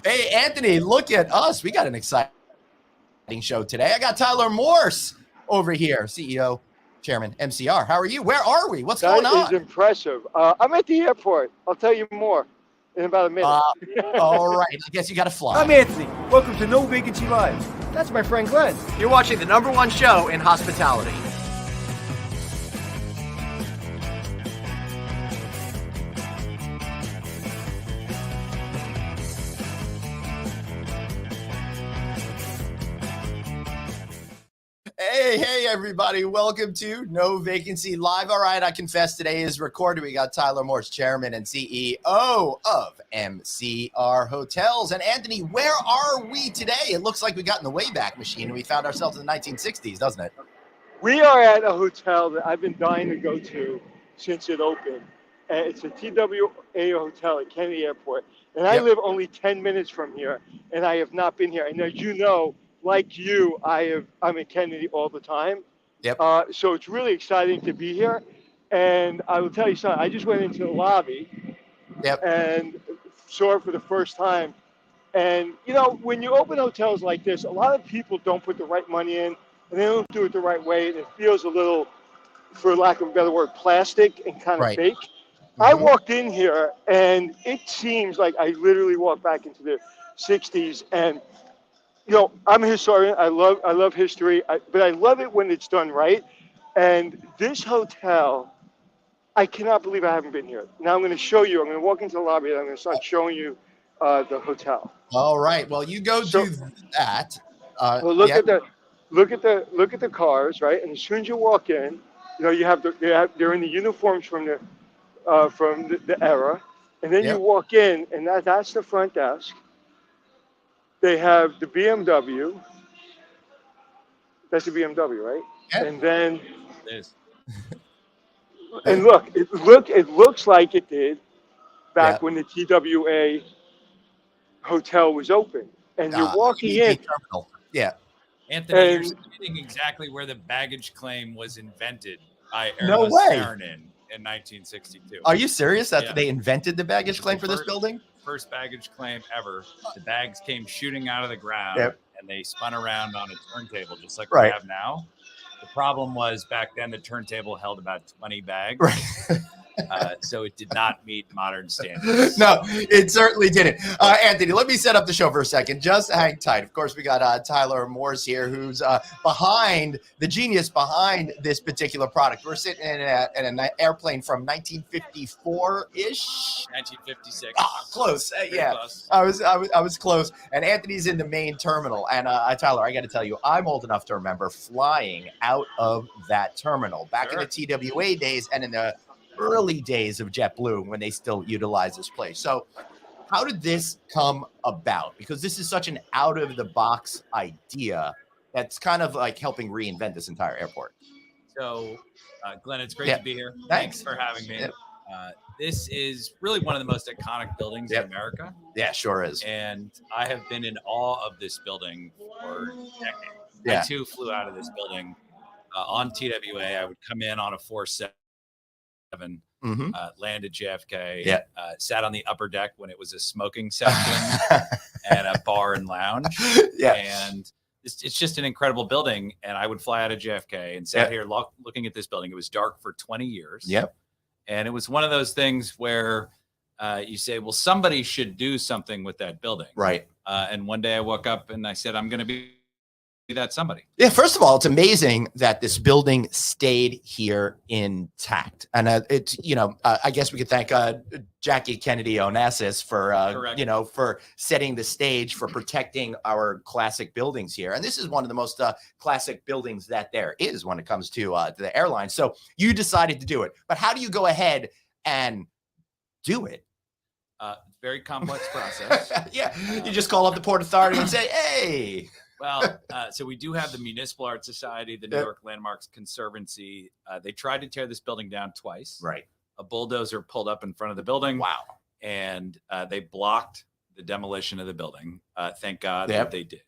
Hey, Anthony, look at us. We got an exciting show today. I got Tyler Morse over here, CEO, Chairman, MCR. How are you? Where are we? What's going on? That is impressive. I'm at the airport. I'll tell you more in about a minute. All right. I guess you got to fly. I'm Anthony. Welcome to No Vacancy Live. That's my friend Glenn. You're watching the #1 show in hospitality. Hey, everybody. Welcome to No Vacancy Live. All right, I confess today is recorded. We got Tyler Morse, Chairman and CEO of MCR Hotels. And Anthony, where are we today? It looks like we got in the Wayback Machine and we found ourselves in the 1960s, doesn't it? We are at a hotel that I've been dying to go to since it opened. And it's a TWA Hotel at Kennedy Airport. And I live only 10 minutes from here, and I have not been here. And as you know, like you, I'm in Kennedy all the time. Yep. So it's really exciting to be here. And I will tell you something. I just went into the lobby and saw it for the first time. And, you know, when you open hotels like this, a lot of people don't put the right money in, and they don't do it the right way. And it feels a little, for lack of a better word, plastic and kind of fake. Mm-hmm. I walked in here, and it seems like I literally walked back into the 60s. And you know, I'm a historian. I love history, but I love it when it's done right. And this hotel, I cannot believe I haven't been here. Now I'm going to show you. I'm going to walk into the lobby and I'm going to start showing you the hotel. All right. Well, you go do that. Well, look at the cars, right? And as soon as you walk in, you know they're in the uniforms from the era, and then you walk in, and that's the front desk. They have the BMW. That's the BMW, right? Yep. And then, and look, it looks like it did back when the TWA Hotel was open. And you're walking in. Terminal. Yeah. Anthony, you're standing exactly where the baggage claim was invented by No Ernest way. Saarinen in 1962. Are you serious that they invented the baggage claim for this building? First baggage claim ever. The bags came shooting out of the ground and they spun around on a turntable just like we have now. The problem was back then the turntable held about 20 bags. Right. So it did not meet modern standards. No, it certainly didn't. Anthony, let me set up the show for a second. Just hang tight. Of course, we got Tyler Morse here, who's behind the genius behind this particular product. We're sitting in an airplane from 1954-ish. 1956. Close. Close. I was close. And Anthony's in the main terminal. And Tyler, I got to tell you, I'm old enough to remember flying out of that terminal back in the TWA days and in the early days of JetBlue when they still utilize this place. So how did this come about? Because this is such an out-of-the-box idea that's kind of like helping reinvent this entire airport. So, Glenn, it's great to be here. Thanks for having me. This is really one of the most iconic buildings in America. Yeah, sure is. And I have been in awe of this building for decades. I, too, flew out of this building on TWA. I would come in on a 47. Landed JFK, sat on the upper deck when it was a smoking section and a bar and lounge. And it's just an incredible building. And I would fly out of JFK and sat here looking at this building. It was dark for 20 years. And it was one of those things where you say, well, somebody should do something with that building. Right. And one day I woke up and I said, I'm going to be that somebody. Yeah, first of all, it's amazing that this building stayed here intact. And it's, I guess we could thank Jackie Kennedy Onassis for, for setting the stage for protecting our classic buildings here. And this is one of the most classic buildings that there is when it comes to the airline. So you decided to do it. But how do you go ahead and do it? Very complex process. You just call up the Port Authority and say, hey. Well, so we do have the Municipal Art Society, the New York Landmarks Conservancy. They tried to tear this building down twice. Right. A bulldozer pulled up in front of the building. Wow. And they blocked the demolition of the building. Thank God that they did.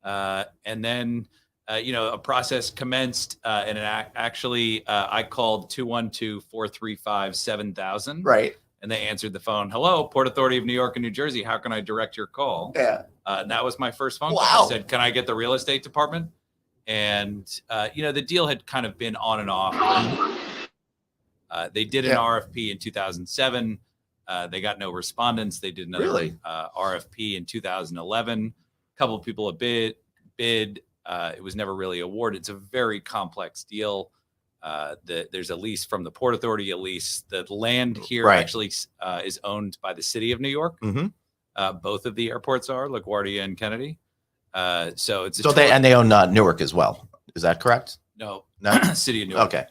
And then, a process commenced, and I called 212-435-7000. Right. and they answered the phone. Hello, Port Authority of New York and New Jersey. How can I direct your call? Yeah. And that was my first phone call. Wow. I said, can I get the real estate department? And, the deal had kind of been on and off. They did an RFP in 2007. They got no respondents. They did another RFP in 2011. A couple of people bid. It was never really awarded. It's a very complex deal. There's a lease from the Port Authority, a lease. The land here actually is owned by the city of New York. Mm-hmm. Both of the airports are LaGuardia and Kennedy. So it's they own Newark as well. Is that correct? No, no, city of Newark. Okay.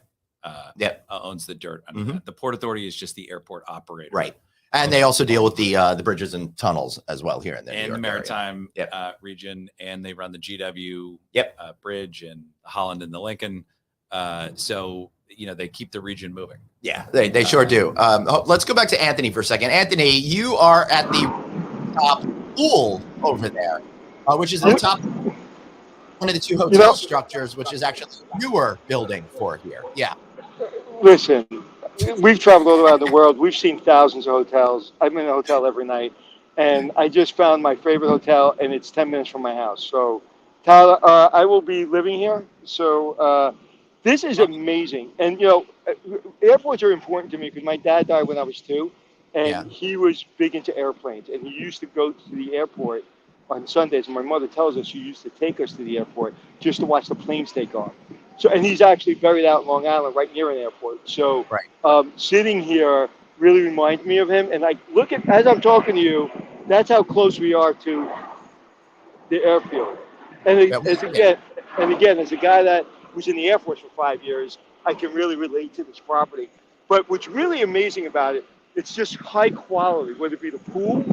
Owns the dirt. Mm-hmm. The Port Authority is just the airport operator. Right. And they also deal with the bridges and tunnels as well here in the New York maritime region, and they run the GW bridge and the Holland and the Lincoln. So they keep the region moving. Yeah, they sure do. Let's go back to Anthony for a second. Anthony, you are at the top pool over there, which is the top one of the two hotel structures, which is actually a newer building for here. Yeah. Listen, we've traveled all around the world. We've seen thousands of hotels. I'm in a hotel every night, and I just found my favorite hotel, and it's 10 minutes from my house. So, Tyler, I will be living here. So this is amazing. And, airports are important to me because my dad died when I was 2, and he was big into airplanes, and he used to go to the airport on Sundays. And my mother tells us she used to take us to the airport just to watch the planes take off. So, and he's actually buried out in Long Island, right near an airport. So, sitting here really reminds me of him. And as I'm talking to you, that's how close we are to the airfield. And again, as a guy that was in the Air Force for 5 years, I can really relate to this property. But what's really amazing about it, it's just high quality, whether it be the pool,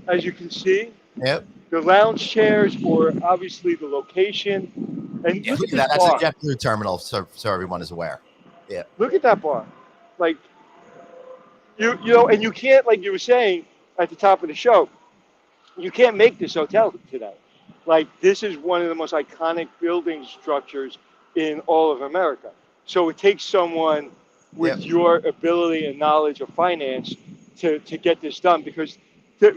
as you can see, the lounge chairs, or obviously the location. And look at that's a JetBlue terminal, so everyone is aware. Yeah. Look at that bar. Like, and you can't, like you were saying at the top of the show, you can't make this hotel today. Like, this is one of the most iconic building structures in all of America. So it takes someone with your ability and knowledge of finance to get this done. Because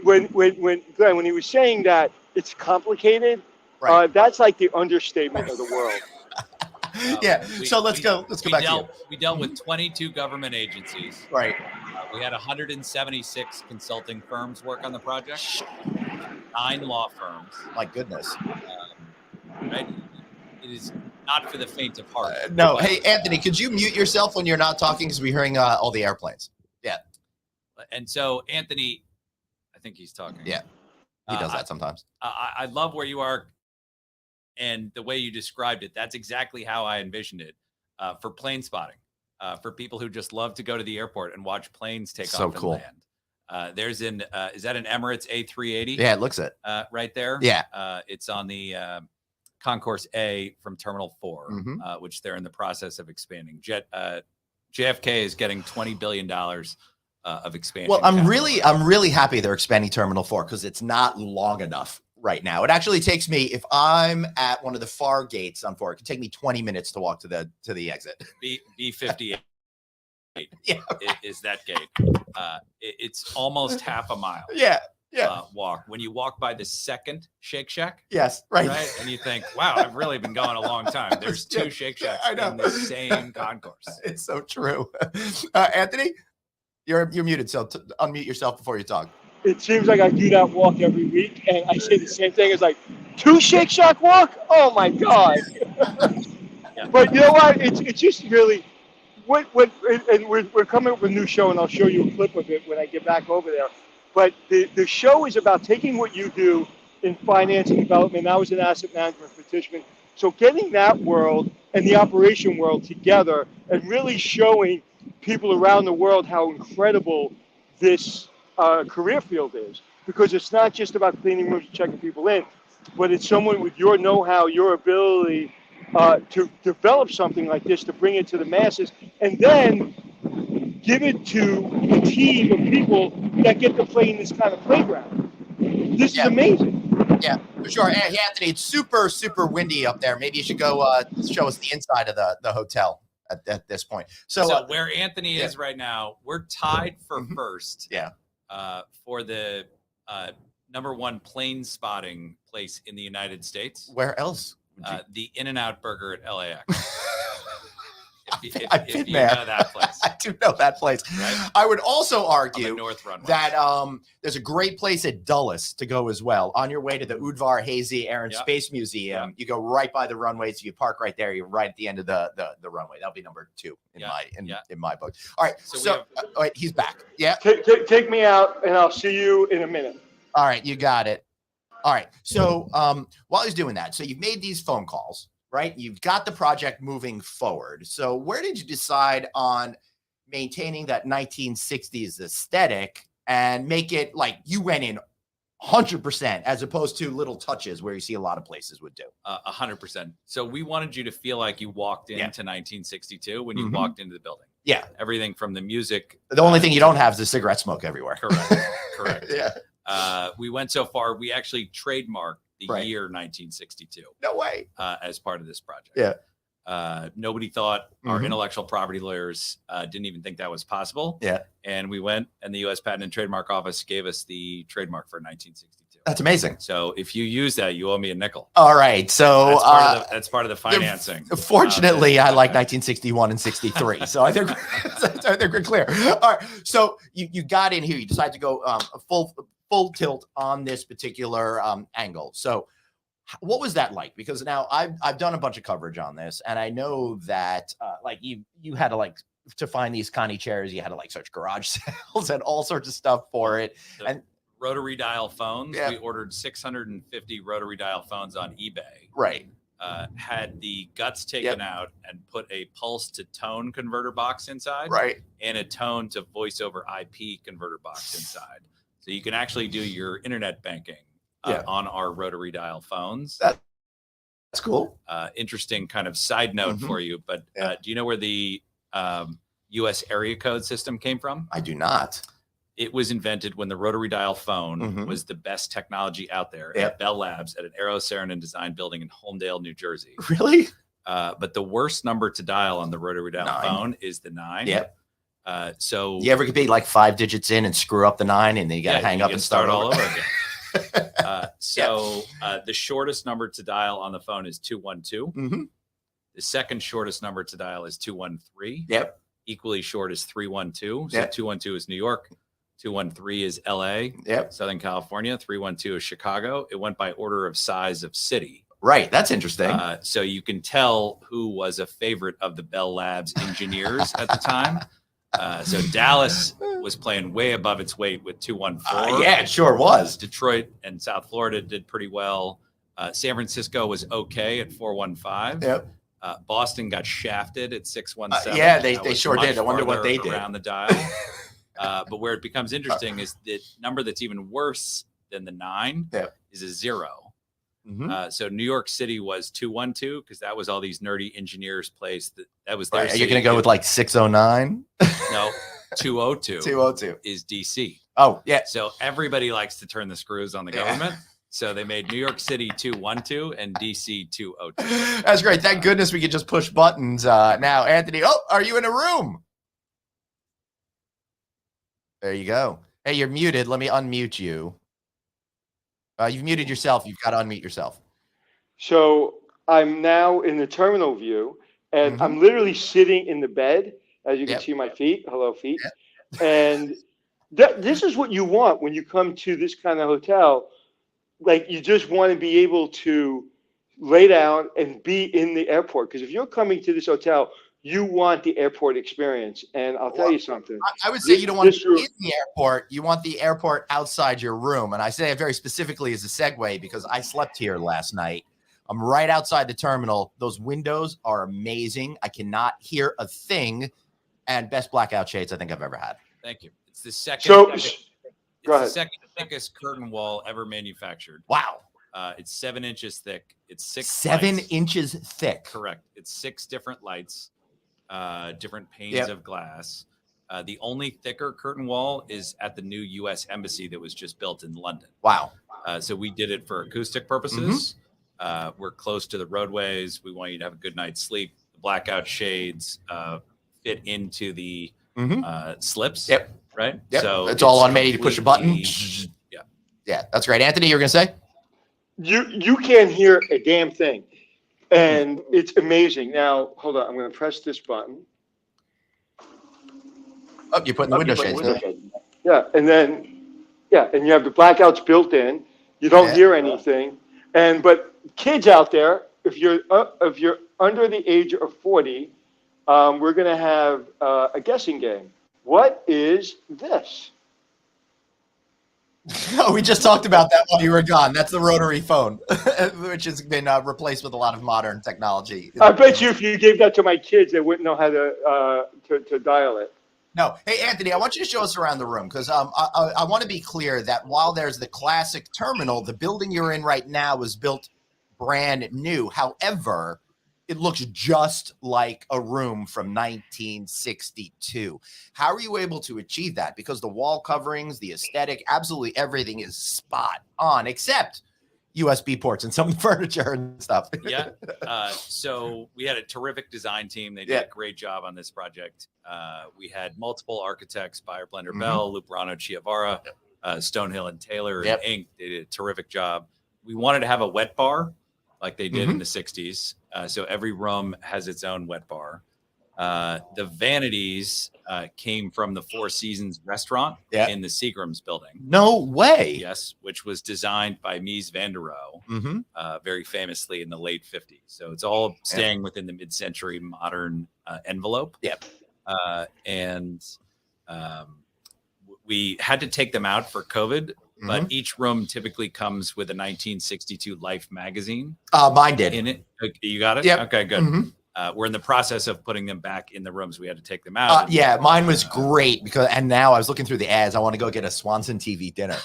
when Glenn, when he was saying that it's complicated, that's like the understatement of the world. Let's go back to you. We dealt with 22 government agencies. Right. We had 176 consulting firms work on the project. 9 law firms. My goodness. Right. It is not for the faint of heart. No. Hey, Anthony, could you mute yourself when you're not talking because we're hearing all the airplanes? Yeah. And so, Anthony, I think he's talking. Yeah. He does that sometimes. I love where you are and the way you described it. That's exactly how I envisioned it for plane spotting, for people who just love to go to the airport and watch planes take off and land. There's is that an Emirates A380? Yeah, it looks it. Right there. Yeah. It's on the Concourse A from Terminal 4, which they're in the process of expanding. JFK is getting $20 billion of expansion. Well, I'm really happy they're expanding Terminal 4 because it's not long enough right now. It actually takes me, if I'm at one of the far gates on 4, it can take me 20 minutes to walk to the exit. B58 is that gate. It's almost half a mile. Walk. When you walk by the second Shake Shack. Yes, right. And you think, wow, I've really been going a long time. There's 2 Shake Shacks in the same concourse. It's so true. Anthony, you're muted, so unmute yourself before you talk. It seems like I do that walk every week, and I say the same thing. It's like, 2 Shake Shack walk? Oh my God. But you know what? It's just really, and we're coming up with a new show, and I'll show you a clip of it when I get back over there. But the show is about taking what you do in finance and development. I was an asset management participant. So getting that world and the operation world together and really showing people around the world how incredible this career field is. Because it's not just about cleaning rooms and checking people in, but it's someone with your know-how, your ability to develop something like this, to bring it to the masses, and then give it to a team of people that get to play in this kind of playground. This is amazing. Yeah, for sure. Hey, Anthony, it's super, super windy up there. Maybe you should go show us the inside of the hotel at this point. So where Anthony is right now, we're tied for first. Yeah. For the number one plane spotting place in the United States. Where else? The In-N-Out Burger at LAX. I've been you there. know that place. I do know that place. Right? I would also argue North Runway. that there's a great place at Dulles to go as well. On your way to the Udvar Hazy Air and Space Museum, you go right by the runways. You park right there. You're right at the end of the runway. That'll be number 2 in my book. All right. So wait, he's back. Yeah. Take me out, and I'll see you in a minute. All right, you got it. All right. So while he's doing that, so you've made these phone calls. Right? You've got the project moving forward. So where did you decide on maintaining that 1960s aesthetic and make it like you went in 100% as opposed to little touches where you see a lot of places would do? 100%. So we wanted you to feel like you walked into 1962 when you walked into the building. Yeah. Everything from the music. The only thing you don't have is the cigarette smoke everywhere. Correct. Yeah. We went so far, we actually trademarked the year 1962. No way. As part of this project. Yeah. Nobody thought our intellectual property lawyers didn't even think that was possible. Yeah. And we went, and the U.S. Patent and Trademark Office gave us the trademark for 1962. That's amazing. So if you use that, you owe me a nickel. All right. So that's part of the financing. Fortunately, I like 1961 and 63. So I think we're clear. All right. So you got in here. You decided to go full tilt on this particular angle. So what was that like? Because now I've done a bunch of coverage on this, and I know that like you had to to find these Connie chairs, you had to search garage sales and all sorts of stuff for it. And rotary dial phones, we ordered 650 rotary dial phones on eBay. Right. Had the guts taken out and put a pulse to tone converter box inside. Right. And a tone to voice over IP converter box inside. So you can actually do your internet banking on our rotary dial phones. That's cool. Interesting kind of side note for you. But do you know where the U.S. area code system came from? I do not. It was invented when the rotary dial phone was the best technology out there at Bell Labs at an Aero Saarinen design building in Holmdel, New Jersey. Really? But the worst number to dial on the rotary dial phone is the 9. Yep. So you ever could be 5 digits in and screw up the 9, and then you got to hang up and start all over again. The shortest number to dial on the phone is 212. The second shortest number to dial is 213. Yep. Equally short is 312. So 212 is New York. 213 is LA. Yep. Southern California. 312 is Chicago. It went by order of size of city. Right. That's interesting. So you can tell who was a favorite of the Bell Labs engineers at the time. So Dallas was playing way above its weight with 214. Yeah, it sure was. Detroit and South Florida did pretty well. San Francisco was okay at 415. Yep. Boston got shafted at 617. Yeah, they sure did. I wonder what they did around the dial. But where it becomes interesting is the number that's even worse than the 9 is a 0. So New York City was 212 because that was all these nerdy engineers' place. That was their. Right. You're going to go with 609? No, 202. 202 is DC. Oh yeah. So everybody likes to turn the screws on the government. So they made New York City 212 and DC 202. That's great. Thank goodness we could just push buttons now. Anthony, are you in a room? There you go. Hey, you're muted. Let me unmute you. You've muted yourself. You've got to unmute yourself. So I'm now in the terminal view, and I'm literally sitting in the bed, as you can see my feet. Hello, feet. And this is what you want when you come to this kind of hotel. You just want to be able to lay down and be in the airport. Because if you're coming to this hotel, you want the airport experience. And I'll tell you something. I would say you don't want to be in the airport. You want the airport outside your room. And I say it very specifically as a segue because I slept here last night. I'm right outside the terminal. Those windows are amazing. I cannot hear a thing. And best blackout shades I think I've ever had. Thank you. It's the second. The second thickest curtain wall ever manufactured. Wow. It's 7 inches thick. It's 6 7 lights. inches thick. Correct. It's 6 different lights, different panes of glass. The only thicker curtain wall is at the new U.S. Embassy that was just built in London. Wow. So we did it for acoustic purposes. We're close to the roadways. We want you to have a good night's sleep. The blackout shades fit into the slips. Yep. Right. Yep. So it's all automated. You push a button. Yeah. Yeah, that's great. Anthony, you were gonna say? You can't hear a damn thing, and it's amazing. Now, hold on. I'm going to press this button. Oh, you're putting the window shades. Yeah, and then and you have the blackouts built in. You don't hear anything, but kids out there, if you're under the age of 40, we're going to have a guessing game. What is this? Oh, we just talked about that while you were gone. That's the rotary phone, which has been replaced with a lot of modern technology. I bet you if you gave that to my kids, they wouldn't know how to dial it. No. Hey, Anthony, I want you to show us around the room because I want to be clear that while there's the classic terminal, the building you're in right now was built brand new. However, it looks just like a room from 1962. How are you able to achieve that? Because the wall coverings, the aesthetic, absolutely everything is spot on, except USB ports and some of the furniture and stuff. Yeah. So we had a terrific design team. They did a great job on this project. We had multiple architects, Buyer, Blender, Bell, Lubrano, Chiavara, Stonehill and Taylor and Inc. They did a terrific job. We wanted to have a wet bar like they did in the 60s. So every room has its own wet bar. The vanities came from the Four Seasons restaurant in the Seagram's building. No way. Yes, which was designed by Mies van der Rohe, very famously in the late 50s. So it's all staying within the mid-century modern envelope. Yep. We had to take them out for COVID, but each room typically comes with a 1962 Life magazine. Mine did. In it. You got it? Yep. Okay, good. We're in the process of putting them back in the rooms. We had to take them out. Mine was great and now I was looking through the ads. I want to go get a Swanson TV dinner.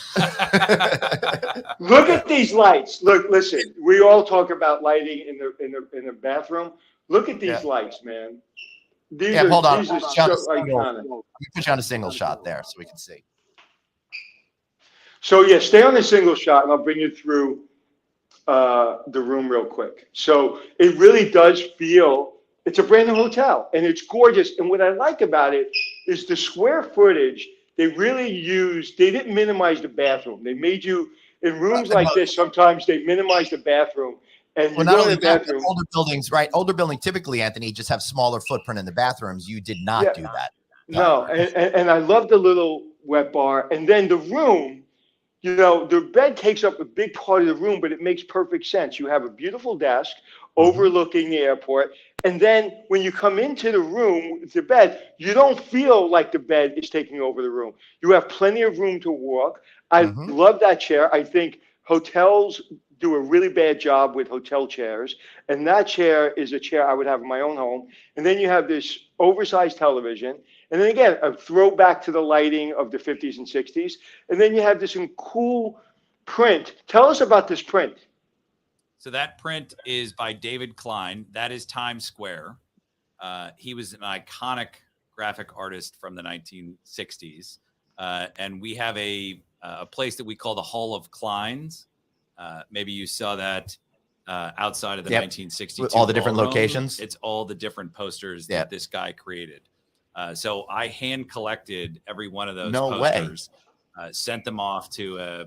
Look at these lights. Look, listen. We all talk about lighting in the bathroom. Look at these lights, man. Hold on. These are so iconic. Let me put you on a single shot there so we can see. So stay on the single shot, and I'll bring you through the room real quick. So it really does feel it's a brand new hotel, and it's gorgeous. And what I like about it is the square footage. They really they didn't minimize the bathroom. They made you in rooms like this. Sometimes they minimize the bathroom. And not only that, older buildings, right? Older buildings typically, Anthony, just have smaller footprint in the bathrooms. You did not do that. No, and I love the little wet bar. And then the room, the bed takes up a big part of the room, but it makes perfect sense. You have a beautiful desk overlooking the airport. And then when you come into the room with the bed, you don't feel like the bed is taking over the room. You have plenty of room to walk. I love that chair. I think hotels do a really bad job with hotel chairs. And that chair is a chair I would have in my own home. And then you have this oversized television. And then again, a throwback to the lighting of the 50s and 60s. And then you have this cool print. Tell us about this print. So that print is by David Klein. That is Times Square. He was an iconic graphic artist from the 1960s. And we have a place that we call the Hall of Kleins. Maybe you saw that outside of the 1962. With all the different locations. It's all the different posters that this guy created. So I hand collected every one of those posters, sent them off to a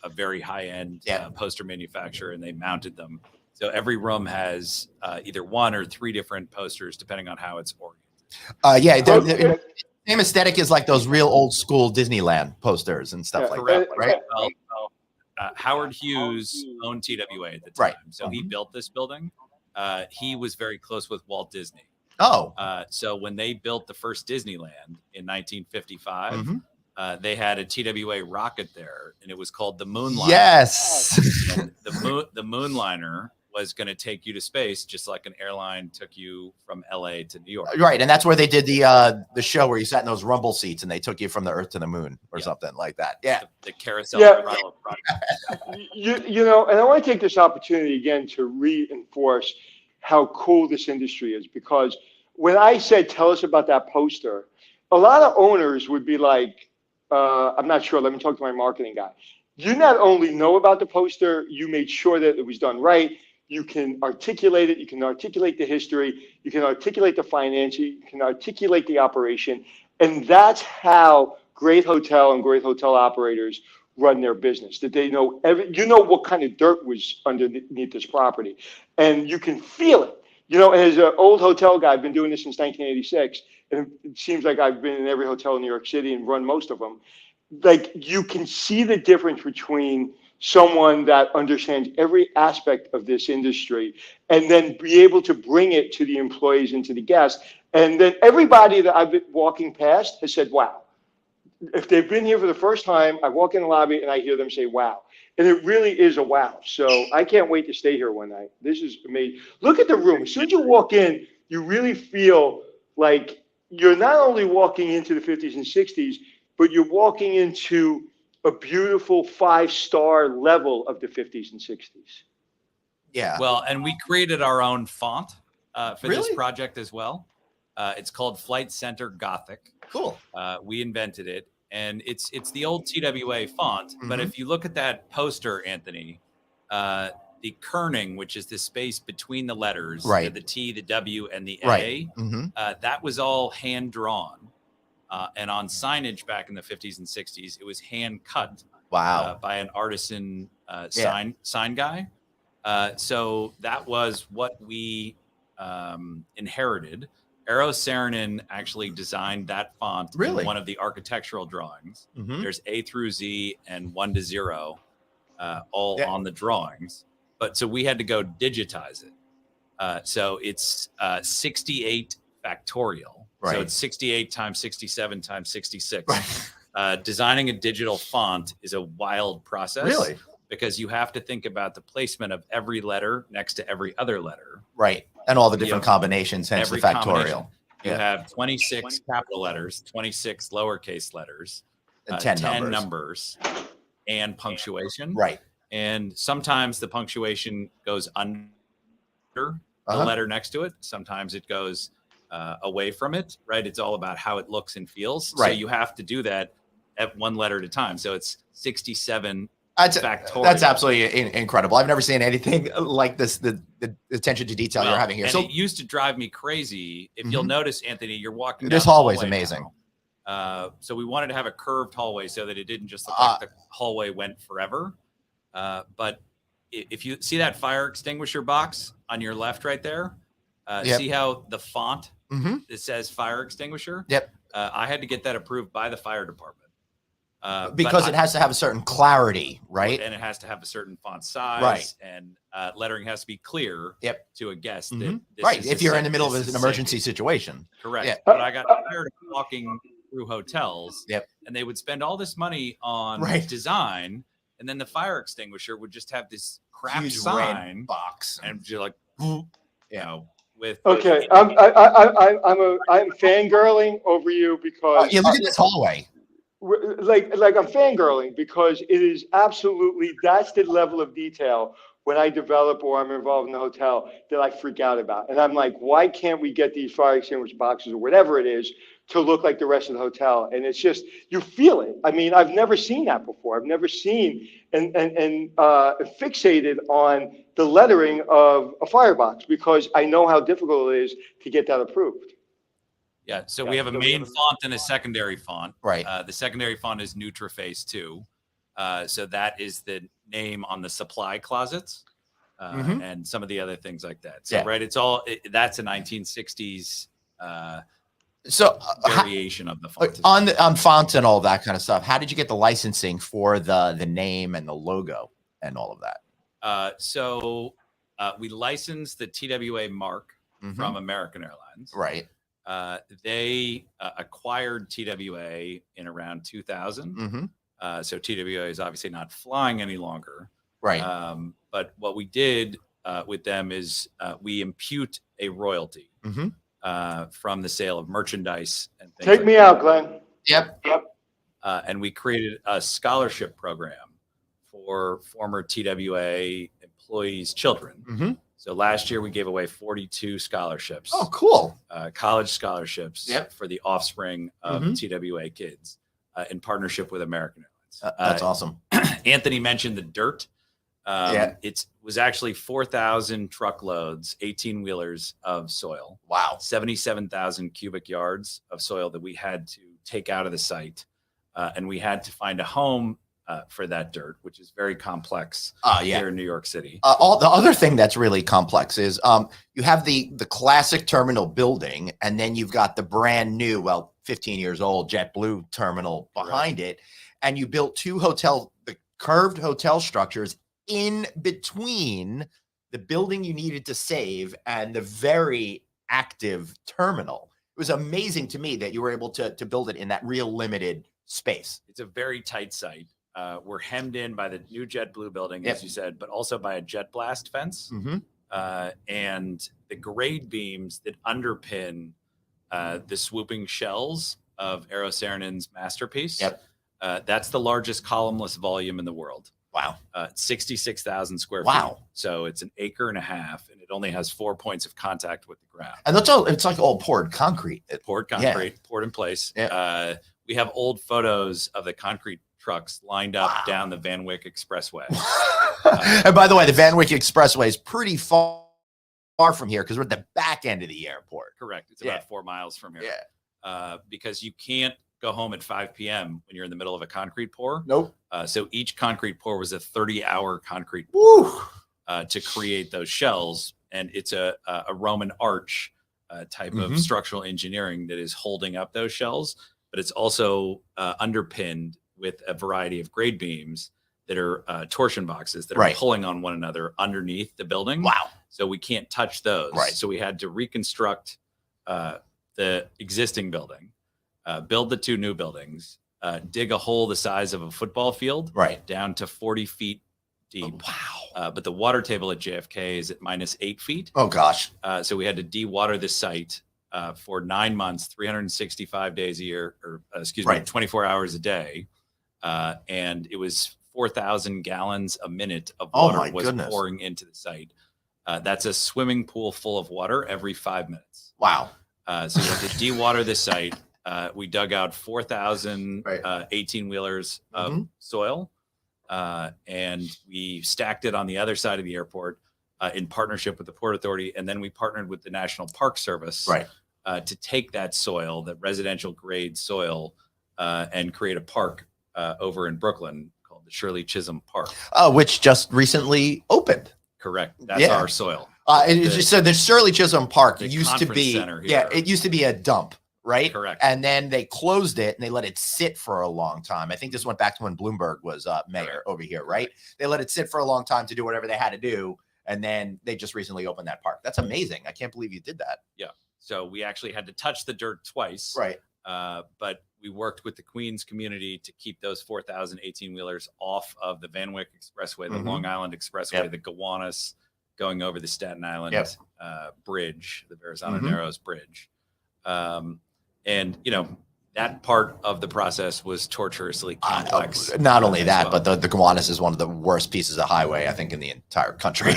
very high-end poster manufacturer, and they mounted them. So every room has either one or three different posters, depending on how it's oriented. Same aesthetic is like those real old school Disneyland posters and stuff like that, right? Well, Howard Hughes owned TWA at the time, so he built this building. He was very close with Walt Disney. So when they built the first Disneyland in 1955, they had a TWA rocket there, and it was called the Moonliner. Yes, and the Moonliner was going to take you to space, just like an airline took you from LA to New York. Right, and that's where they did the show where you sat in those rumble seats and they took you from the Earth to the Moon or something like that. Yeah, the carousel. And I want to take this opportunity again to reinforce how cool this industry is, because when I said, tell us about that poster, a lot of owners would be like, I'm not sure. Let me talk to my marketing guy. You not only know about the poster, you made sure that it was done right. You can articulate it. You can articulate the history. You can articulate the finance. You can articulate the operation. And that's how great hotel and great hotel operators run their business, that they know what kind of dirt was underneath this property, and you can feel it. As an old hotel guy, I've been doing this since 1986, and it seems like I've been in every hotel in New York City and run most of them. Like, you can see the difference between someone that understands every aspect of this industry and then be able to bring it to the employees and to the guests. And then everybody that I've been walking past has said, wow. If they've been here for the first time, I walk in the lobby and I hear them say, wow. And it really is a wow. So I can't wait to stay here one night. This is amazing. Look at the room. As soon as you walk in, you really feel like you're not only walking into the 50s and 60s, but you're walking into a beautiful 5-star level of the 50s and 60s. Yeah. Well, and we created our own font for Really? this project as well. It's called Flight Center Gothic. Cool. We invented it, and it's the old TWA font. But if you look at that poster, Anthony, the kerning, which is the space between the letters, right, the T, the W, and the right. A, that was all hand drawn. And on signage back in the 50s and 60s, it was hand cut. Wow. By an artisan sign guy. So that was what we inherited. Eero Saarinen actually designed that font in one of the architectural drawings. There's A through Z and 1 to 0 all on the drawings. But so we had to go digitize it. So it's 68 factorial. Right. So it's 68 times 67 times 66. Right. Designing a digital font is a wild process. Really? Because you have to think about the placement of every letter next to every other letter. Right. And all the different combinations, hence the factorial. You have 26 capital letters, 26 lowercase letters, and 10 numbers, and punctuation. Right. And sometimes the punctuation goes under the letter next to it. Sometimes it goes away from it, right? It's all about how it looks and feels. Right. So you have to do that at one letter at a time. So it's 67 factorial. That's absolutely incredible. I've never seen anything like this, the attention to detail you're having here. And so it used to drive me crazy. If you'll notice, Anthony, you're walking this down hallway is hallway amazing. So we wanted to have a curved hallway so that it didn't just look like the hallway went forever. But if you see that fire extinguisher box on your left right there, see how the font it says fire extinguisher? Yep. I had to get that approved by the fire department. Because it has to have a certain clarity, right? And it has to have a certain font size, right? And lettering has to be clear to a guest. That right. If you're in the middle of an emergency situation. Correct. Yeah. But I got tired of walking through hotels, and they would spend all this money on design, and then the fire extinguisher would just have this crap huge sign box, and you're like, with I'm fangirling over you because you look at this hallway. Like I'm fangirling because it is absolutely, that's the level of detail when I develop or I'm involved in the hotel that I freak out about. And I'm like, why can't we get these fire extinguisher boxes or whatever it is to look like the rest of the hotel? And it's just, you feel it. I mean, I've never seen that before. I've never seen and fixated on the lettering of a firebox because I know how difficult it is to get that approved. Yeah, so we have a main font and a secondary font. Right. The secondary font is Nutriface 2. So that is the name on the supply closets and some of the other things like that. So, right, that's a 1960s variation of the font. On fonts and all that kind of stuff, how did you get the licensing for the name and the logo and all of that? So we licensed the TWA mark from American Airlines. Right. They acquired TWA in around 2000. So TWA is obviously not flying any longer. Right. But what we did with them is we impute a royalty from the sale of merchandise and things. Take me out, Glenn. Yep. And we created a scholarship program for former TWA employees' children. So last year we gave away 42 scholarships. Oh, cool. College scholarships for the offspring of TWA kids in partnership with American Airlines. That's awesome. Anthony mentioned the dirt. It was actually 4,000 truckloads, 18 wheelers of soil. Wow. 77,000 cubic yards of soil that we had to take out of the site. And we had to find a home for that dirt, which is very complex here in New York City. All the other thing that's really complex is you have the classic terminal building, and then you've got the brand new, 15 years old JetBlue terminal behind it. And you built the curved hotel structures in between the building you needed to save and the very active terminal. It was amazing to me that you were able to build it in that real limited space. It's a very tight site. We're hemmed in by the new JetBlue building, as you said, but also by a jet blast fence. And the grade beams that underpin the swooping shells of Eero Saarinen's masterpiece. That's the largest columnless volume in the world. Wow. 66,000 square feet. Wow. So it's an acre and a half, and it only has 4 points of contact with the ground. And that's all, it's like all poured concrete. Poured concrete, poured in place. We have old photos of the concrete trucks lined up down the Van Wyck Expressway. And by the way, the Van Wyck Expressway is pretty far from here because we're at the back end of the airport. Correct. It's about 4 miles from here. Because you can't go home at 5 p.m. when you're in the middle of a concrete pour. Nope. So each concrete pour was a 30-hour concrete pour to create those shells. And it's a Roman arch type of structural engineering that is holding up those shells. But it's also underpinned with a variety of grade beams that are torsion boxes that are pulling on one another underneath the building. Wow. So we can't touch those. So we had to reconstruct the existing building, build the 2 new buildings, dig a hole the size of a football field down to 40 feet deep. But the water table at JFK is at -8 feet. Oh, gosh. So we had to de-water the site for 9 months, 365 days a year, or 24 hours a day. And it was 4,000 gallons a minute of water was pouring into the site. That's a swimming pool full of water every 5 minutes. Wow. So we had to de-water the site. We dug out 4,000 18-wheelers of soil, and we stacked it on the other side of the airport in partnership with the Port Authority. And then we partnered with the National Park Service to take that soil, that residential grade soil, and create a park over in Brooklyn called the Shirley Chisholm Park. Which just recently opened. Correct. That's our soil. So the Shirley Chisholm Park used to be, it used to be a dump, right? Correct. And then they closed it and they let it sit for a long time. I think this went back to when Bloomberg was mayor over here, right? They let it sit for a long time to do whatever they had to do. And then they just recently opened that park. That's amazing. I can't believe you did that. Yeah. So we actually had to touch the dirt twice. Right. But we worked with the Queens community to keep those 4,000 18-wheelers off of the Van Wyck Expressway, the Long Island Expressway, the Gowanus going over the Staten Island bridge, the Verrazano Narrows Bridge. And, you know, that part of the process was torturously complex. Not only that, but the Gowanus is one of the worst pieces of highway, I think, in the entire country.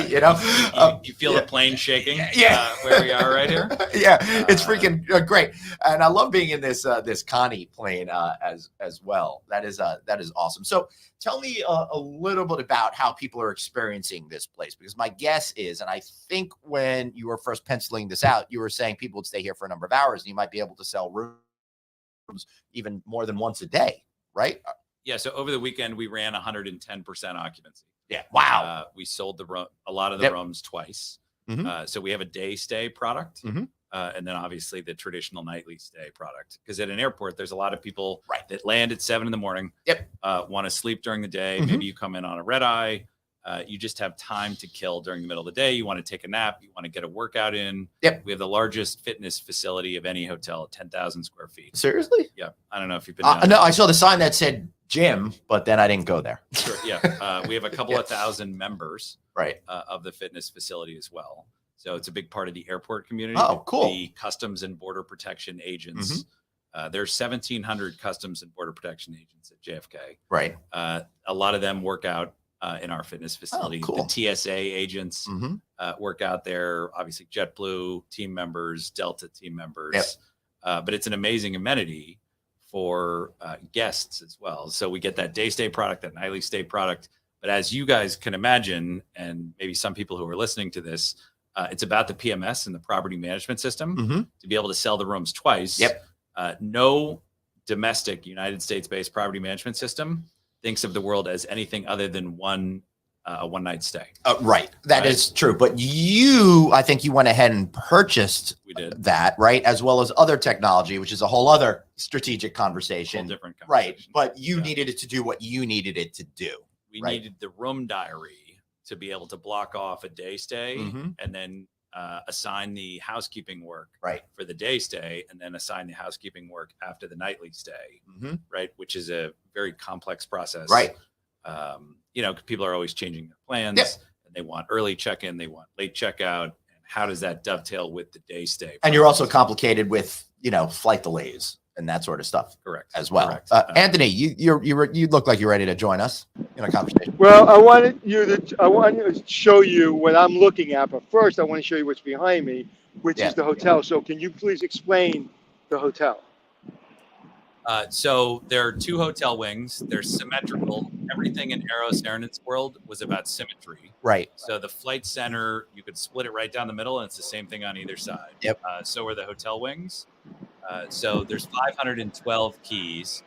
You know, you feel the plane shaking where we are right here. It's freaking great. And I love being in this Connie plane as well. That is awesome. So tell me a little bit about how people are experiencing this place, because my guess is, and I think when you were first penciling this out, you were saying people would stay here for a number of hours and you might be able to sell rooms even more than once a day, right? Yeah. So over the weekend, we ran 110% occupancy. Yeah. Wow. We sold a lot of the rooms twice. So we have a day stay product. And then obviously the traditional nightly stay product. Because at an airport, there's a lot of people that land at 7 a.m, want to sleep during the day. Maybe you come in on a red eye. You just have time to kill during the middle of the day. You want to take a nap. You want to get a workout in. We have the largest fitness facility of any hotel, 10,000 square feet. Seriously? Yeah. I don't know if you've been. No, I saw the sign that said gym, but then I didn't go there. Sure. Yeah. We have a couple of thousand members of the fitness facility as well. So it's a big part of the airport community. Oh, cool. The Customs and Border Protection agents. There's 1,700 Customs and Border Protection agents at JFK. Right. A lot of them work out in our fitness facility. Oh, cool. The TSA agents work out there. Obviously, JetBlue team members, Delta team members. But it's an amazing amenity for guests as well. So we get that day stay product, that nightly stay product. But as you guys can imagine, and maybe some people who are listening to this, it's about the PMS and the property management system to be able to sell the rooms twice. Yep. No domestic United States-based property management system thinks of the world as anything other than one night stay. Right. That is true. But I think you went ahead and purchased that, right? As well as other technology, which is a whole other strategic conversation. Whole different conversation. Right. But you needed it to do what you needed it to do. We needed the room diary to be able to block off a day stay and then assign the housekeeping work for the day stay, and then assign the housekeeping work after the nightly stay, right? Which is a very complex process. Right. People are always changing their plans and they want early check-in, they want late checkout. And how does that dovetail with the day stay process? And you're also complicated with, flight delays and that sort of stuff. Correct. As well. Correct. Anthony, you look like you're ready to join us in a conversation. Well, I want to show you what I'm looking at, but first I want to show you what's behind me, which is the hotel. So can you please explain the hotel? So there are two hotel wings. They're symmetrical. Everything in Eros Aeronauts world was about symmetry. Right. So the flight center, you could split it right down the middle, and it's the same thing on either side. Yep. So are the hotel wings. So there's 512 keys.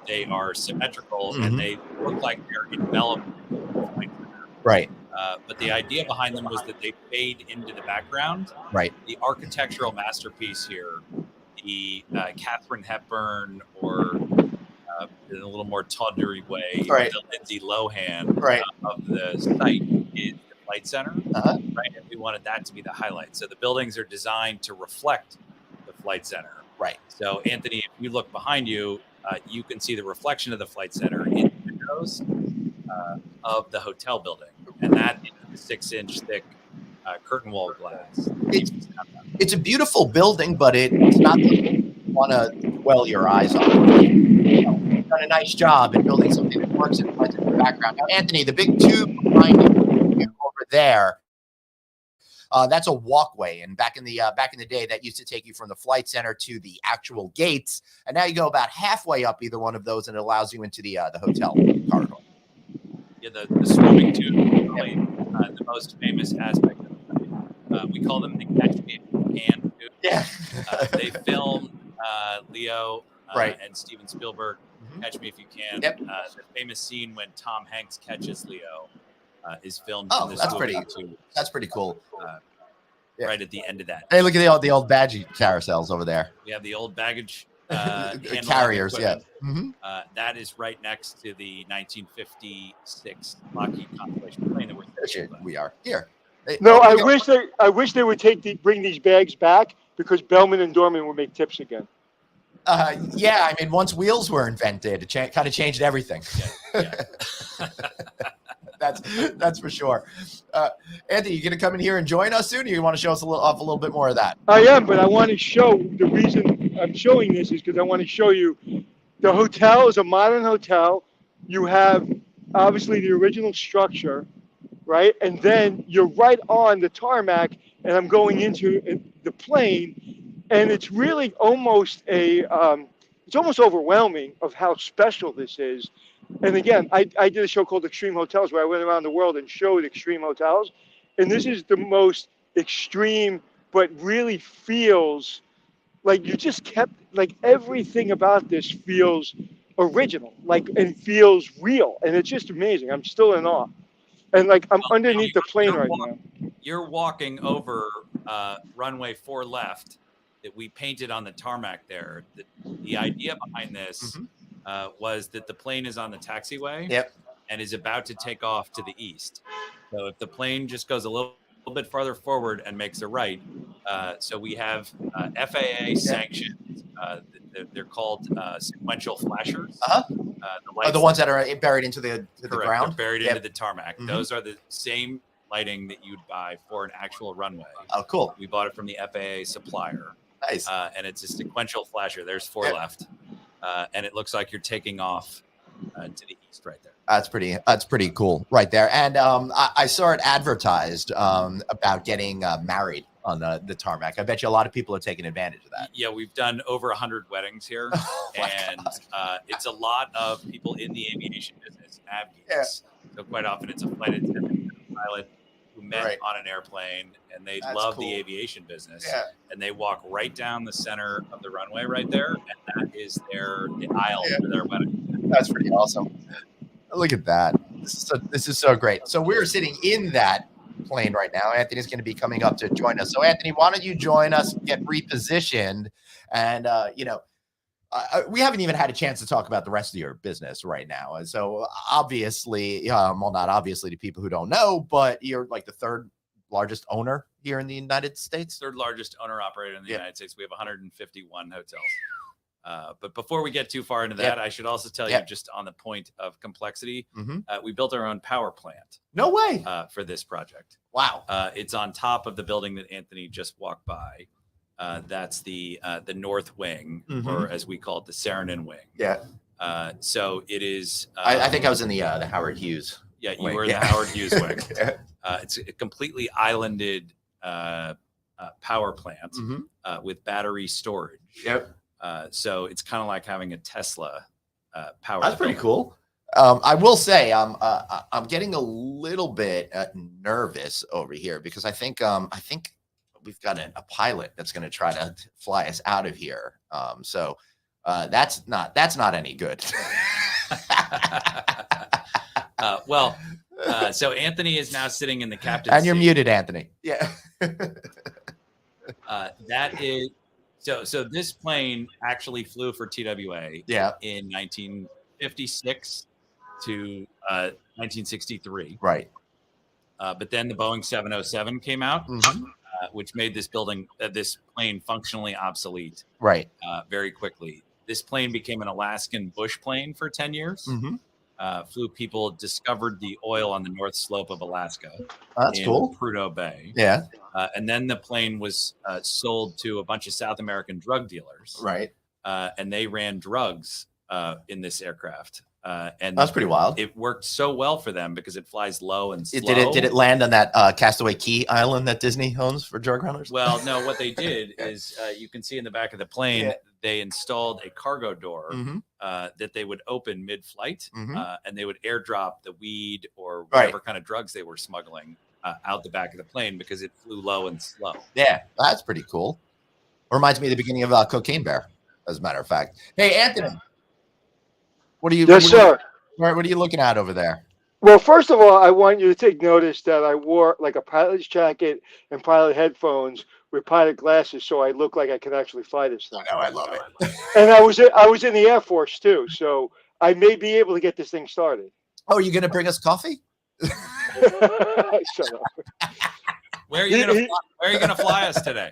They are symmetrical, and they look like they're enveloped in the flight center. Right. But the idea behind them was that they fade into the background. Right. The architectural masterpiece here, the Katharine Hepburn, or in a little more tawdry way, the Lindsay Lohan of the site is the flight center. Right. And we wanted that to be the highlight. So the buildings are designed to reflect the flight center. Right. So Anthony, if you look behind you, you can see the reflection of the flight center in the windows of the hotel building. And that is the 6-inch thick curtain wall glass. It's a beautiful building, but it's not something you want to dwell your eyes on. You've done a nice job in building something that works in the background. Now, Anthony, the big tube behind you over there, that's a walkway. And back in the day, that used to take you from the flight center to the actual gates. And now you go about halfway up either one of those, and it allows you into the hotel corridor. Yeah, the swimming tube is probably the most famous aspect of it. We call them the Catch Me If You Can tube. Yeah. They filmed Leo and Steven Spielberg, Catch Me If You Can. Yep. The famous scene when Tom Hanks catches Leo is filmed. Oh, in that's that's pretty cool. Right at the end of that. Hey, look at the old baggage carousels over there. We have the old baggage carriers. Yeah. That is right next to the 1956 Lockheed Constellation plane that we're sitting in. We are here. Hey, No, I wish they would bring these bags back, because Bellman and Dorman would make tips again. Yeah, I mean, once wheels were invented, it kind of changed everything. Yeah. That's for sure. Anthony, you gonna come in here and join us soon, or you want to show us a little bit more of that? I am, but I want to show, the reason I'm showing this is because I want to show you the hotel is a modern hotel. You have obviously the original structure, right? And then you're right on the tarmac, and I'm going into the plane, and it's really almost it's almost overwhelming of how special this is. And again, I did a show called Extreme Hotels, where I went around the world and showed extreme hotels. And this is the most extreme, but really feels like you just kept, like, everything about this feels original, and feels real. And it's just amazing. I'm still in awe. And I'm underneath the plane right now. You're walking over runway 4 left that we painted on the tarmac there. The idea behind this was that the plane is on the taxiway and is about to take off to the east. So if the plane just goes a little bit farther forward and makes a right, so we have FAA sanctioned, they're called sequential flashers. The ones that are buried into the ground? They're buried into the tarmac. Those are the same lighting that you'd buy for an actual runway. Oh, cool. We bought it from the FAA supplier. Nice. And it's a sequential flasher. There's 4 left. And it looks like you're taking off to the east right there. That's pretty cool right there. And I saw it advertised about getting married on the tarmac. I bet you a lot of people are taking advantage of that. Yeah, we've done over 100 weddings here. And it's a lot of people in the aviation business nav geeks. So quite often it's a flight attendant and a pilot who met on an airplane, and they love the aviation business. And they walk right down the center of the runway right there, and that is the aisle for their wedding. That's pretty awesome. Look at that. This is so great. So we're sitting in that plane right now. Anthony's going to be coming up to join us. So Anthony, why don't you join us, get repositioned, and we haven't even had a chance to talk about the rest of your business right now. And so obviously, well, not obviously to people who don't know, but you're like the third largest owner here in the United States. Third largest owner operator in the United States. We have 151 hotels. But before we get too far into that, I should also tell you, just on the point of complexity, we built our own power plant. No way. For this project. Wow. It's on top of the building that Anthony just walked by. That's the north wing, or as we call it, the Saarinen wing. Yeah. So it is. I think I was in the Howard Hughes. Yeah, you were in the Howard Hughes wing. It's a completely islanded power plant with battery storage. Yep. So it's kind of like having a Tesla power. That's pretty cool. I will say I'm getting a little bit nervous over here because I think we've got a pilot that's going to try to fly us out of here. So that's not any good. So Anthony is now sitting in the captain's and you're seat. muted, Anthony. Yeah. That is so this plane actually flew for TWA in 1956 to 1963. Right. But then the Boeing 707 came out, which made this plane functionally obsolete. Right. Very quickly. This plane became an Alaskan bush plane for 10 years. People discovered the oil on the north slope of Alaska. That's cool. Prudhoe Bay. Yeah. And then the plane was sold to a bunch of South American drug dealers. Right. And they ran drugs in this aircraft. And that's pretty wild. It worked so well for them because it flies low and slow. Did it land on that Castaway Key island that Disney owns for drug runners? Well, no. What they did is you can see in the back of the plane, they installed a cargo door that they would open mid-flight, and they would airdrop the weed or whatever kind of drugs they were smuggling out the back of the plane because it flew low and slow. Yeah, that's pretty cool. Reminds me of the beginning of Cocaine Bear, as a matter of fact. Hey, Anthony. What are you? Yes, sir. What are you looking at over there? Well, first of all, I want you to take notice that I wore like a pilot's jacket and pilot headphones with pilot glasses, so I look like I can actually fly this thing. I love it. And I was in the Air Force too, so I may be able to get this thing started. Oh, are you going to bring us coffee? Shut up. Where are you going to fly us today?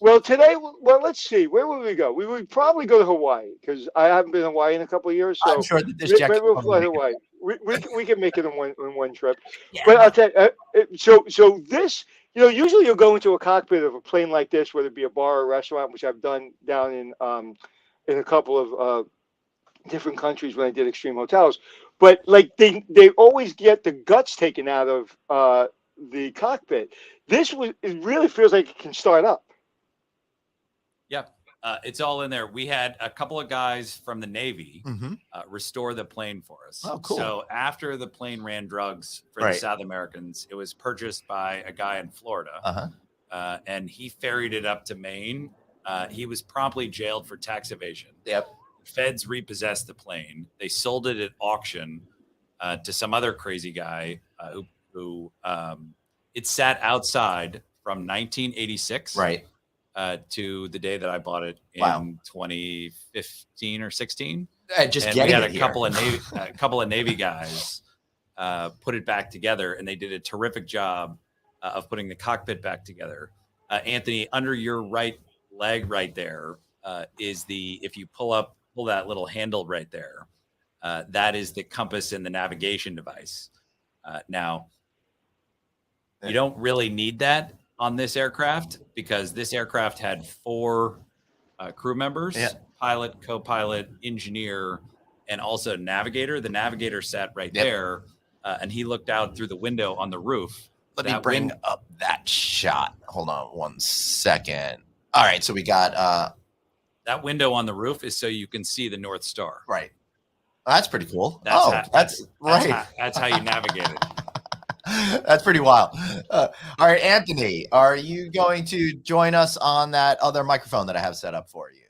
Well, today, let's see. Where would we go? We would probably go to Hawaii because I haven't been to Hawaii in a couple of years. So I'm sure that this maybe we'll fly to Hawaii. We can make it in one trip. Yeah. But I'll tell you, so this, usually you'll go into a cockpit of a plane like this, whether it be a bar or a restaurant, which I've done down in a couple of different countries when I did extreme hotels. But like they always get the guts taken out of the cockpit. It really feels like it can start up. Yeah, it's all in there. We had a couple of guys from the Navy restore the plane for us. Oh, cool. So after the plane ran drugs for the South Americans, it was purchased by a guy in Florida, and he ferried it up to Maine. He was promptly jailed for tax evasion. Yep. The feds repossessed the plane. They sold it at auction to some other crazy guy who it sat outside from 1986 to the day that I bought it in 2015 or 16. Just we had a couple of Navy guys put it back together, and they did a terrific job of putting the cockpit back together. Anthony, under your right leg right there is if you pull that little handle right there, that is the compass and the navigation device. Now, you don't really need that on this aircraft because this aircraft had 4 crew members, pilot, co-pilot, engineer, and also navigator. The navigator sat right there, and he looked out through the window on the roof. Let me bring up that shot. Hold on one second. All right, so we got that window on the roof is so you can see the North Star. Right. That's pretty cool. That's right. That's how you navigate it. That's pretty wild. All right, Anthony, are you going to join us on that other microphone that I have set up for you?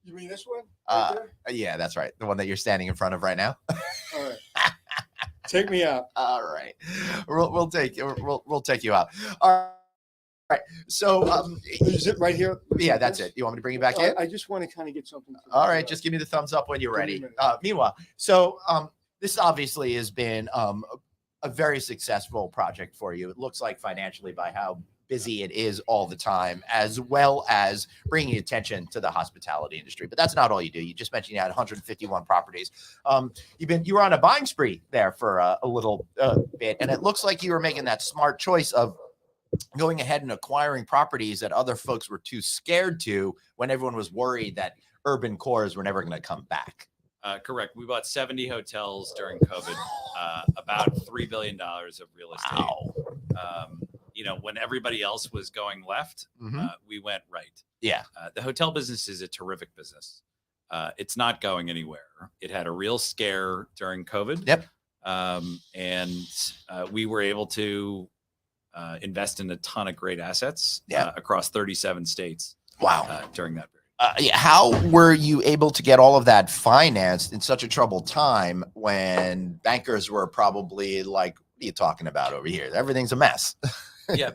You mean this one? Right there? Yeah, that's right. The one that you're standing in front of right now. All right. Take me out. All right. We'll take you out. All right. So is it right here? Yeah, that's it. You want me to bring you back in? I just want to kind of get something. All right, just give me the thumbs up when you're ready. Meanwhile, so this obviously has been a very successful project for you. It looks like financially by how busy it is all the time, as well as bringing attention to the hospitality industry. But that's not all you do. You just mentioned you had 151 properties. You were on a buying spree there for a little bit, and it looks like you were making that smart choice of going ahead and acquiring properties that other folks were too scared to when everyone was worried that urban cores were never going to come back. Correct. We bought 70 hotels during COVID, about $3 billion of real estate. Wow. When everybody else was going left, we went right. Yeah. The hotel business is a terrific business. It's not going anywhere. It had a real scare during COVID. Yep. And we were able to invest in a ton of great assets across 37 states. Wow. During that period. How were you able to get all of that financed in such a troubled time when bankers were probably like, what are you talking about over here? Everything's a mess. Yeah.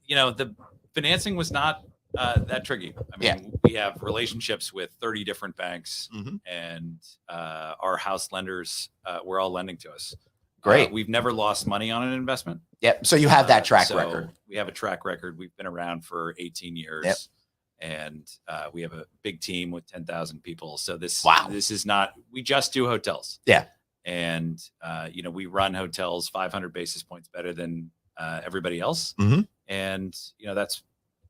The financing was not that tricky. I mean, we have relationships with 30 different banks and our house lenders were all lending to us. Great. We've never lost money on an investment. Yep. So you have that track record. We have a track record. We've been around for 18 years. Yep. And we have a big team with 10,000 people. So this is not, we just do hotels. Yeah. And, we run hotels 500 basis points better than everybody else. And, that's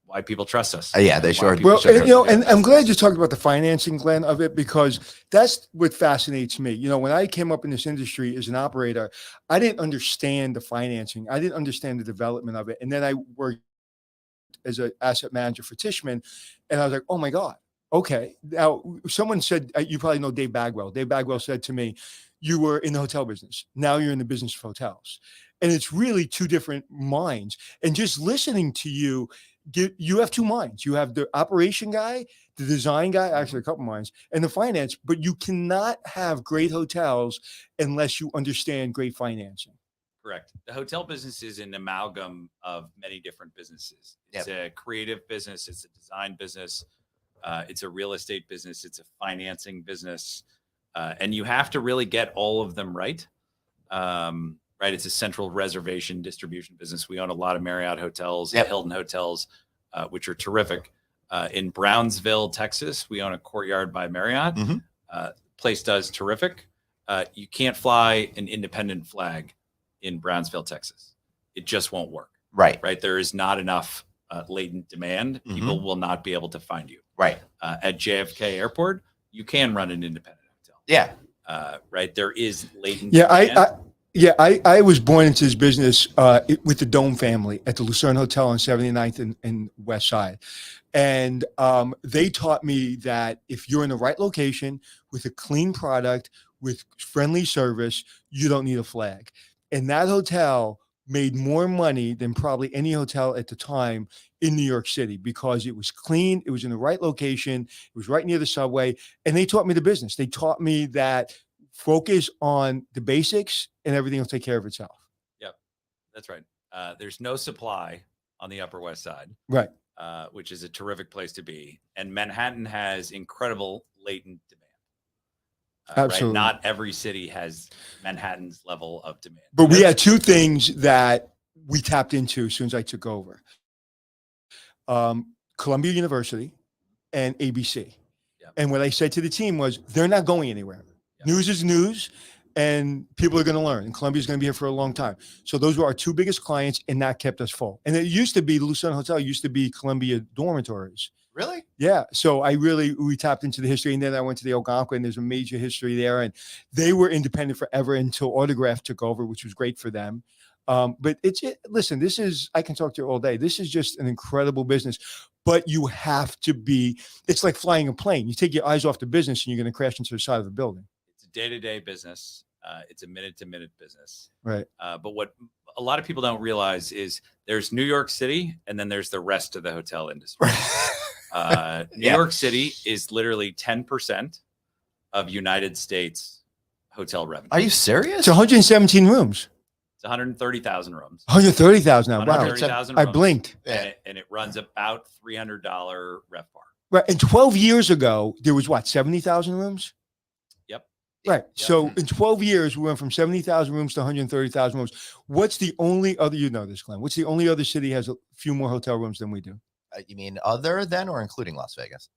why people trust us. Yeah, they sure. Well, and I'm glad you talked about the financing, Glenn, of it, because that's what fascinates me. When I came up in this industry as an operator, I didn't understand the financing. I didn't understand the development of it. And then I worked as an asset manager for Tishman. And I was like, oh my God. Okay. Now someone said, you probably know Dave Bagwell. Dave Bagwell said to me, you were in the hotel business. Now you're in the business of hotels. And it's really two different minds. And just listening to you, you have two minds. You have the operation guy, the design guy, actually a couple minds, and the finance, but you cannot have great hotels unless you understand great financing. Correct. The hotel business is an amalgam of many different businesses. It's a creative business. It's a design business. It's a real estate business. It's a financing business. And you have to really get all of them right. Right. It's a central reservation distribution business. We own a lot of Marriott hotels, Hilton hotels, which are terrific. In Brownsville, Texas, we own a Courtyard by Marriott. Place does terrific. You can't fly an independent flag in Brownsville, Texas. It just won't work. Right. There is not enough latent demand. People will not be able to find you. Right. At JFK Airport, you can run an independent hotel. Yeah. Right. There is latent demand. I was born into this business with the Dome family at the Lucerne Hotel on 79th and West Side. And they taught me that if you're in the right location with a clean product, with friendly service, you don't need a flag. And that hotel made more money than probably any hotel at the time in New York City because it was clean. It was in the right location. It was right near the subway. And they taught me the business. They taught me that focus on the basics and everything will take care of itself. Yep. That's right. There's no supply on the Upper West Side. Right. Which is a terrific place to be. And Manhattan has incredible latent demand. Absolutely. Right? Not every city has Manhattan's level of demand. But we had two things that we tapped into as soon as I took over. Columbia University and ABC. Yep. And what I said to the team was, they're not going anywhere. Yep. News is news, and people are going to learn. And Columbia's going to be here for a long time. So those were our two biggest clients, and that kept us full. And it used to be, the Lucerne Hotel used to be Columbia dormitories. Really? Yeah. So we tapped into the history, and then I went to the Algonquin, and there's a major history there, and they were independent forever until Autograph took over, which was great for them. But listen, I can talk to you all day. This is just an incredible business, but you have to it's like flying a plane. You take your eyes off the business and you're going to crash into the side of the building. It's a a day-to-day business. It's a minute-to-minute business. Right. But what a lot of people don't realize is there's New York City, and then there's the rest of the hotel industry. New York City is literally 10% of United States hotel revenue. Are you serious? It's 117 rooms. It's 130,000 rooms. 130,000 now. Wow. 130,000 I rooms, blinked. and it runs about $300 RevPAR. Right. And 12 years ago, there was what, 70,000 rooms? Yep. Right. Yep. So in 12 years, we went from 70,000 rooms to 130,000 rooms. What's the only other, you know this, Glenn, what's the only other city has a few more hotel rooms than we do? You mean other than or including Las Vegas?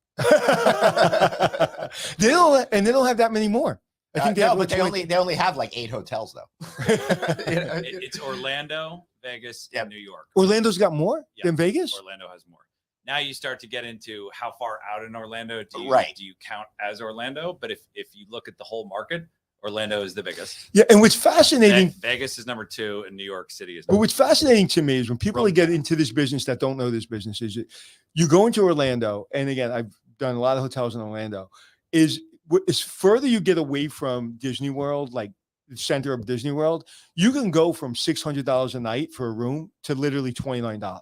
They don't have that many more. I think they only have like 8 hotels though. It's Orlando, Vegas, and New York. Orlando's got more than Vegas? Orlando has more. Now you start to get into how far out in Orlando do you count as Orlando? But if you look at the whole market, Orlando is the biggest. Yeah, and what's fascinating, Vegas is number 2, and New York City is. But what's fascinating to me is when people get into this business that don't know this business is you go into Orlando, and again, I've done a lot of hotels in Orlando. As further you get away from Disney World, like the center of Disney World, you can go from $600 a night for a room to literally $29.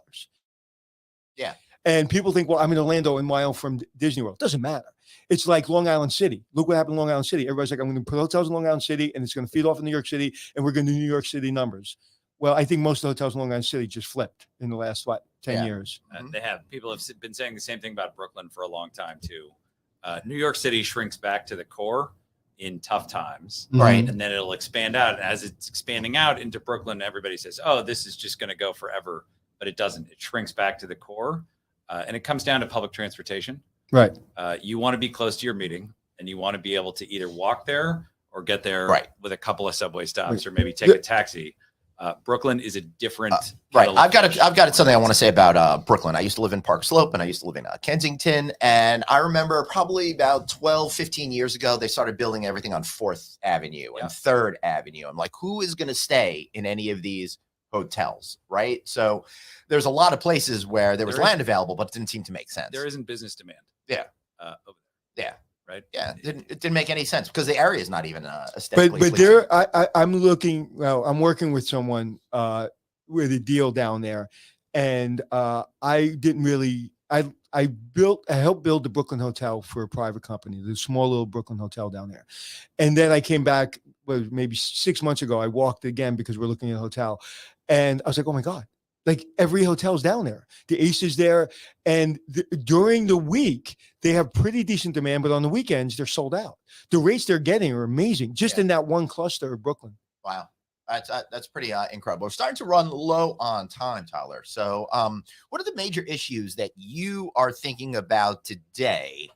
Yeah. And people think, well, I'm in Orlando and mile from Disney World. Doesn't matter. It's like Long Island City. Look what happened in Long Island City. Everybody's like, I'm going to put hotels in Long Island City and it's going to feed off in New York City and we're going to do New York City numbers. Well, I think most of the hotels in Long Island City just flipped in the last, 10 years. They have. People have been saying the same thing about Brooklyn for a long time, too. New York City shrinks back to the core in tough times. Right. And then it'll expand out. And as it's expanding out into Brooklyn, everybody says, oh, this is just going to go forever. But it doesn't. It shrinks back to the core. And it comes down to public transportation. Right. You want to be close to your meeting and you want to be able to either walk there or get there with a couple of subway stops or maybe take a taxi. Brooklyn is a different. Right. I've got something I want to say about Brooklyn. I used to live in Park Slope and I used to live in Kensington. And I remember probably about 12, 15 years ago, they started building everything on 4th Avenue and 3rd Avenue. I'm like, who is going to stay in any of these hotels? Right. So there's a lot of places where there was land available, but it didn't seem to make sense. There isn't business demand. Yeah. Over there. Yeah. Right. Yeah. It didn't make any sense because the area is not even aesthetically. But there, I'm looking. Well, I'm working with someone with a deal down there, and I didn't really. I helped build the Brooklyn Hotel for a private company, the small little Brooklyn Hotel down there, and then I came back. Well, maybe 6 months ago, I walked again because we're looking at a hotel, and I was like, oh my God. Like every hotel's down there. The Ace is there. And during the week, they have pretty decent demand, but on the weekends, they're sold out. The rates they're getting are amazing just in that one cluster of Brooklyn. Wow. That's pretty incredible. We're starting to run low on time, Tyler. So what are the major issues that you are thinking about today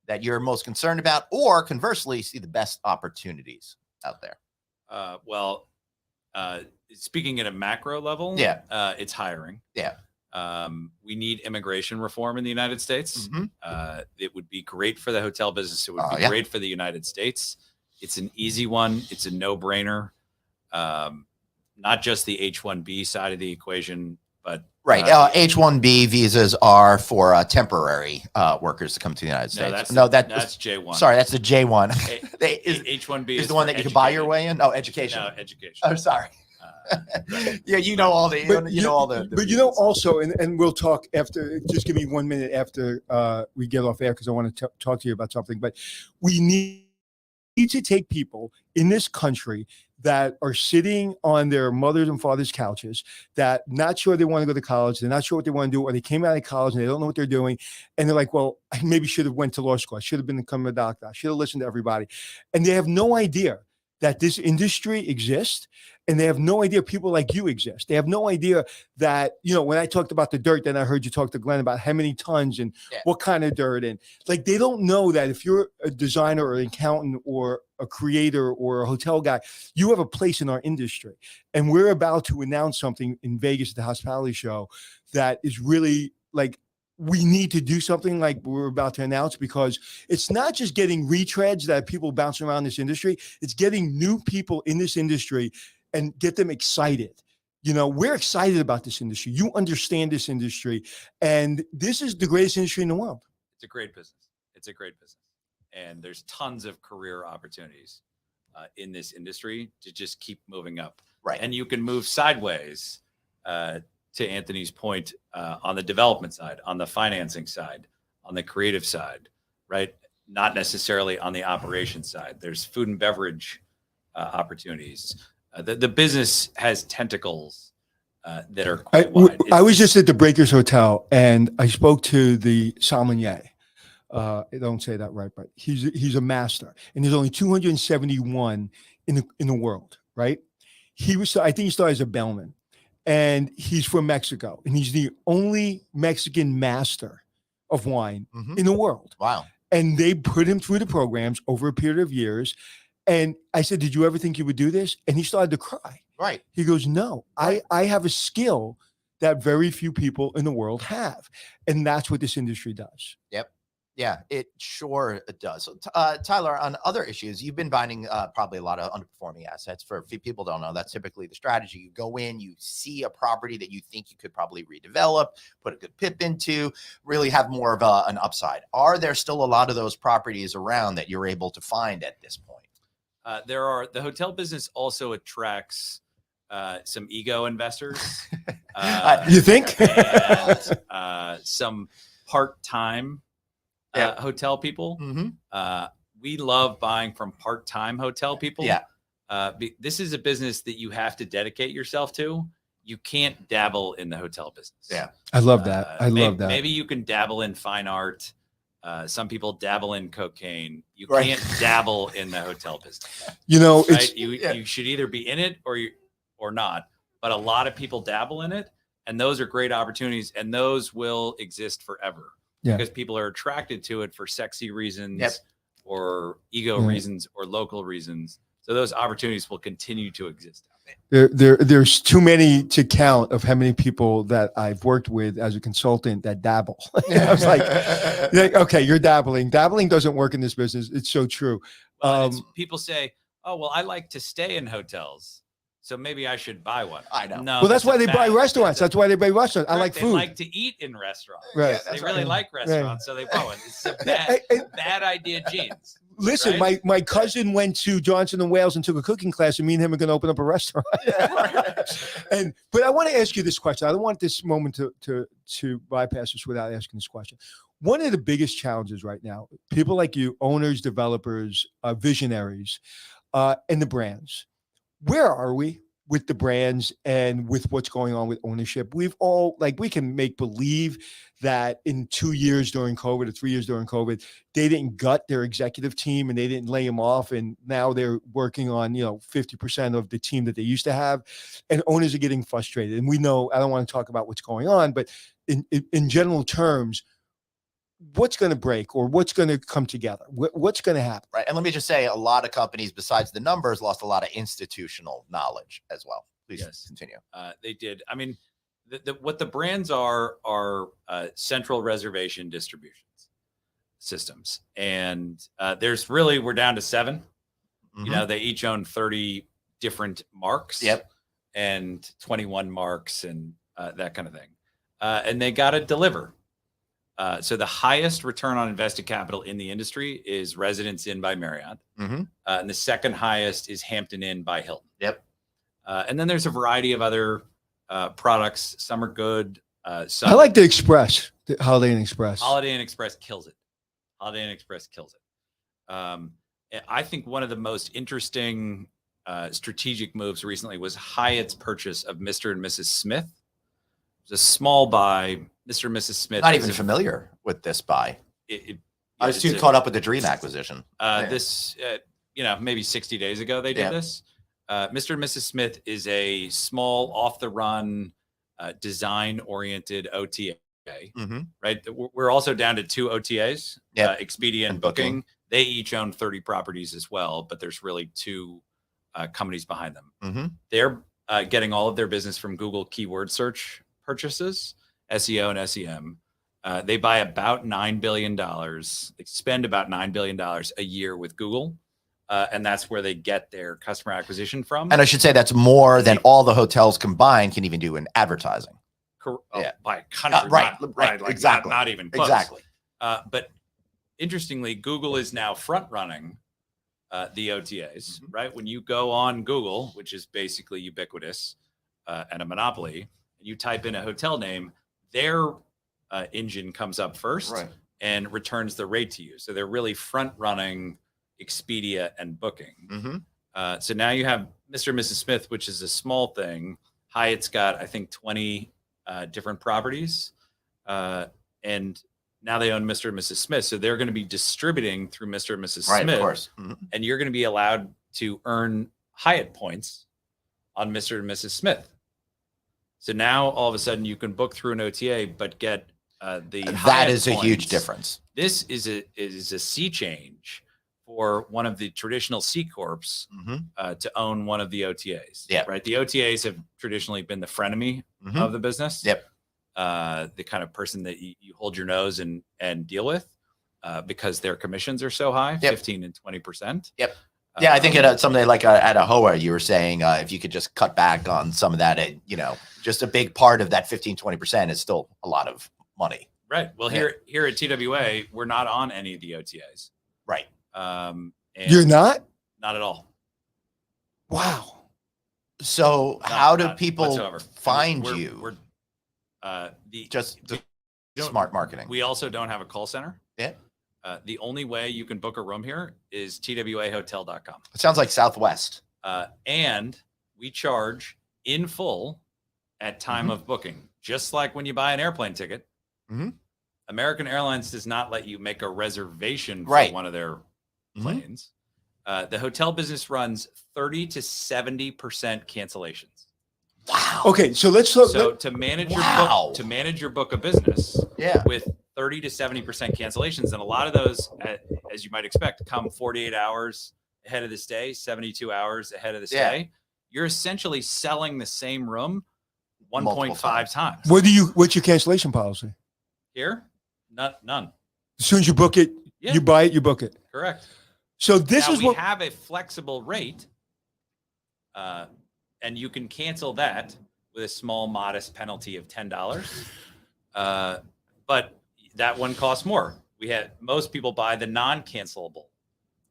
that you're most concerned about, or conversely, see the best opportunities out there? Speaking at a macro level, it's hiring. Yeah. We need immigration reform in the United States. It would be great for the hotel business. It would be great for the United States. It's an easy one. It's a no-brainer. Not just the H-1B side of the equation, but H-1B visas are for temporary workers to come to the United States. That's J-1. Sorry, that's the J-1. H-1B is the one that you can buy your way in. Oh, education. No, education. Oh, sorry. Yeah, you know all the. But you know also, and we'll talk after. Just give me 1 minute after we get off air because I want to talk to you about something. But we need to take people in this country that are sitting on their mothers and fathers' couches, that not sure they want to go to college, they're not sure what they want to do, or they came out of college and they don't know what they're doing, and they're like, well, I maybe should have went to law school, I should have become a doctor, I should have listened to everybody, and they have no idea that this industry exists, and they have no idea people like you exist. They have no idea that, when I talked about the dirt, then I heard you talk to Glenn about how many tons and what kind of dirt. And like, they don't know that if you're a designer or an accountant or a creator or a hotel guy, you have a place in our industry. And we're about to announce something in Vegas at the hospitality show that is really like, we need to do something like we're about to announce, because it's not just getting retreads that people bouncing around this industry. It's getting new people in this industry and get them excited. We're excited about this industry. You understand this industry, and this is the greatest industry in the world. It's a great business. And there's tons of career opportunities. in this industry to just keep moving up. Right. And you can move sideways, to Anthony's point, on the development side, on the financing side, on the creative side, right? Not necessarily on the operations side. There's food and beverage opportunities. The business has tentacles that are quite wide. I was just at the Breakers Hotel and I spoke to the sommelier. I don't say that right, but he's a master, and there's only 271 in the world, right? I think he started as a bellman, and he's from Mexico, and he's the only Mexican master of wine in the world. Wow. And they put him through the programs over a period of years. And I said, did you ever think you would do this? And he started to cry. Right. He goes, no, I have a skill that very few people in the world have. And that's what this industry does. Yep. Yeah, it sure does. So, Tyler, on other issues, you've been buying probably a lot of underperforming assets. For people don't know, that's typically the strategy. You go in, you see a property that you think you could probably redevelop, put a good PIP into, really have more of an upside. Are there still a lot of those properties around that you're able to find at this point? There are. The hotel business also attracts some ego investors. You think? And, some part-time hotel people. We love buying from part-time hotel people. This is a business that you have to dedicate yourself to. You can't dabble in the hotel business. Yeah. I love that. I love that. Maybe you can dabble in fine art. Some people dabble in cocaine. You can't dabble in the hotel business. You know, right? You should either be in it or not. But a lot of people dabble in it, and those are great opportunities, and those will exist forever. Because people are attracted to it for sexy reasons or ego reasons or local reasons. So those opportunities will continue to exist. There's too many to count of how many people that I've worked with as a consultant that dabble. I was like, okay, you're dabbling. Dabbling doesn't work in this business. It's so true. People say, oh, well, I like to stay in hotels, so maybe I should buy one. I know. No, well, that's why they buy restaurants. That's why they buy restaurants. I like food. They like to eat in restaurants. Right. They really like restaurants, so they buy one. It's a bad idea, genes. Listen, right? my cousin went to Johnson & Wales and took a cooking class, and me and him are going to open up a restaurant. But I want to ask you this question. I don't want this moment to bypass us without asking this question. One of the biggest challenges right now, people like you, owners, developers, visionaries, and the brands. Where are we with the brands and with what's going on with ownership? We've all, we can make believe that in 2 years during COVID or 3 years during COVID, they didn't gut their executive team and they didn't lay them off. And now they're working on, 50% of the team that they used to have, and owners are getting frustrated. And we know, I don't want to talk about what's going on, but in general terms, what's going to break or what's going to come together? What's going to happen? Right. And let me just say, a lot of companies, besides the numbers, lost a lot of institutional knowledge as well. Please continue. They did. I mean, what the brands are central reservation distributions systems. And we're down to 7. They each own 30 different marks. And 21 marks and that kind of thing. And they got to deliver. So the highest return on invested capital in the industry is Residence Inn by Marriott. And the second highest is Hampton Inn by Hilton. And then there's a variety of other products. Some are good. I like the Express, the Holiday Inn Express. Holiday Inn Express kills it. I think one of the most interesting strategic moves recently was Hyatt's purchase of Mr. and Mrs. Smith. It was a small buy. Mr. and Mrs. Smith. Not even familiar with this buy. I was too caught up with the Dream acquisition. Maybe 60 days ago they did this. Mr. and Mrs. Smith is a small, off-the-run, design-oriented OTA. Right. We're also down to 2 OTAs, Expedia and Booking. They each own 30 properties as well, but there's really 2 companies behind them. They're getting all of their business from Google keyword search purchases, SEO and SEM. They buy about $9 billion. They spend about $9 billion a year with Google. And that's where they get their customer acquisition from. And I should say that's more than all the hotels combined can even do in advertising. By country. Right. Exactly. Not even close. Exactly. But interestingly, Google is now front running the OTAs, right? When you go on Google, which is basically ubiquitous and a monopoly, and you type in a hotel name, their engine comes up first and returns the rate to you. So they're really front running Expedia and Booking. So now you have Mr. and Mrs. Smith, which is a small thing. Hyatt's got, I think, 20 different properties. And now they own Mr. and Mrs. Smith. So they're going to be distributing through Mr. and Mrs. Smith. Of course. And you're going to be allowed to earn Hyatt points on Mr. and Mrs. Smith. So now all of a sudden you can book through an OTA, but get the that Hyatt is points. A huge difference. This is a sea change for one of the traditional C corps to own one of the OTAs. Right. The OTAs have traditionally been the frenemy of the business. The kind of person that you hold your nose and deal with because their commissions are so high, 15 and 20%. I think at something like at a HOA, you were saying if you could just cut back on some of that, just a big part of that 15, 20% is still a lot of money. Right. Well, here at TWA, we're not on any of the OTAs. Right. And you're not? Not at all. Wow. So how do people whatsoever. find We're you? Just smart marketing. We also don't have a call center. The only way you can book a room here is TWAHotel.com. It sounds like Southwest. And we charge in full at time of booking, just like when you buy an airplane ticket. American Airlines does not let you make a reservation for one of their planes. The hotel business runs 30 to 70% cancellations. Wow. Okay, so let's look. So to manage your book of business, with 30 to 70% cancellations, and a lot of those, as you might expect, come 48 hours ahead of the stay, 72 hours ahead of the stay. You're essentially selling the same room 1.5 times. What's your cancellation policy? Here, none. As soon as you book it, you buy it, you book it. Correct. So this is we have a flexible rate, and you can cancel that with a small, modest penalty of $10. But that one costs more. Most people buy the non-cancelable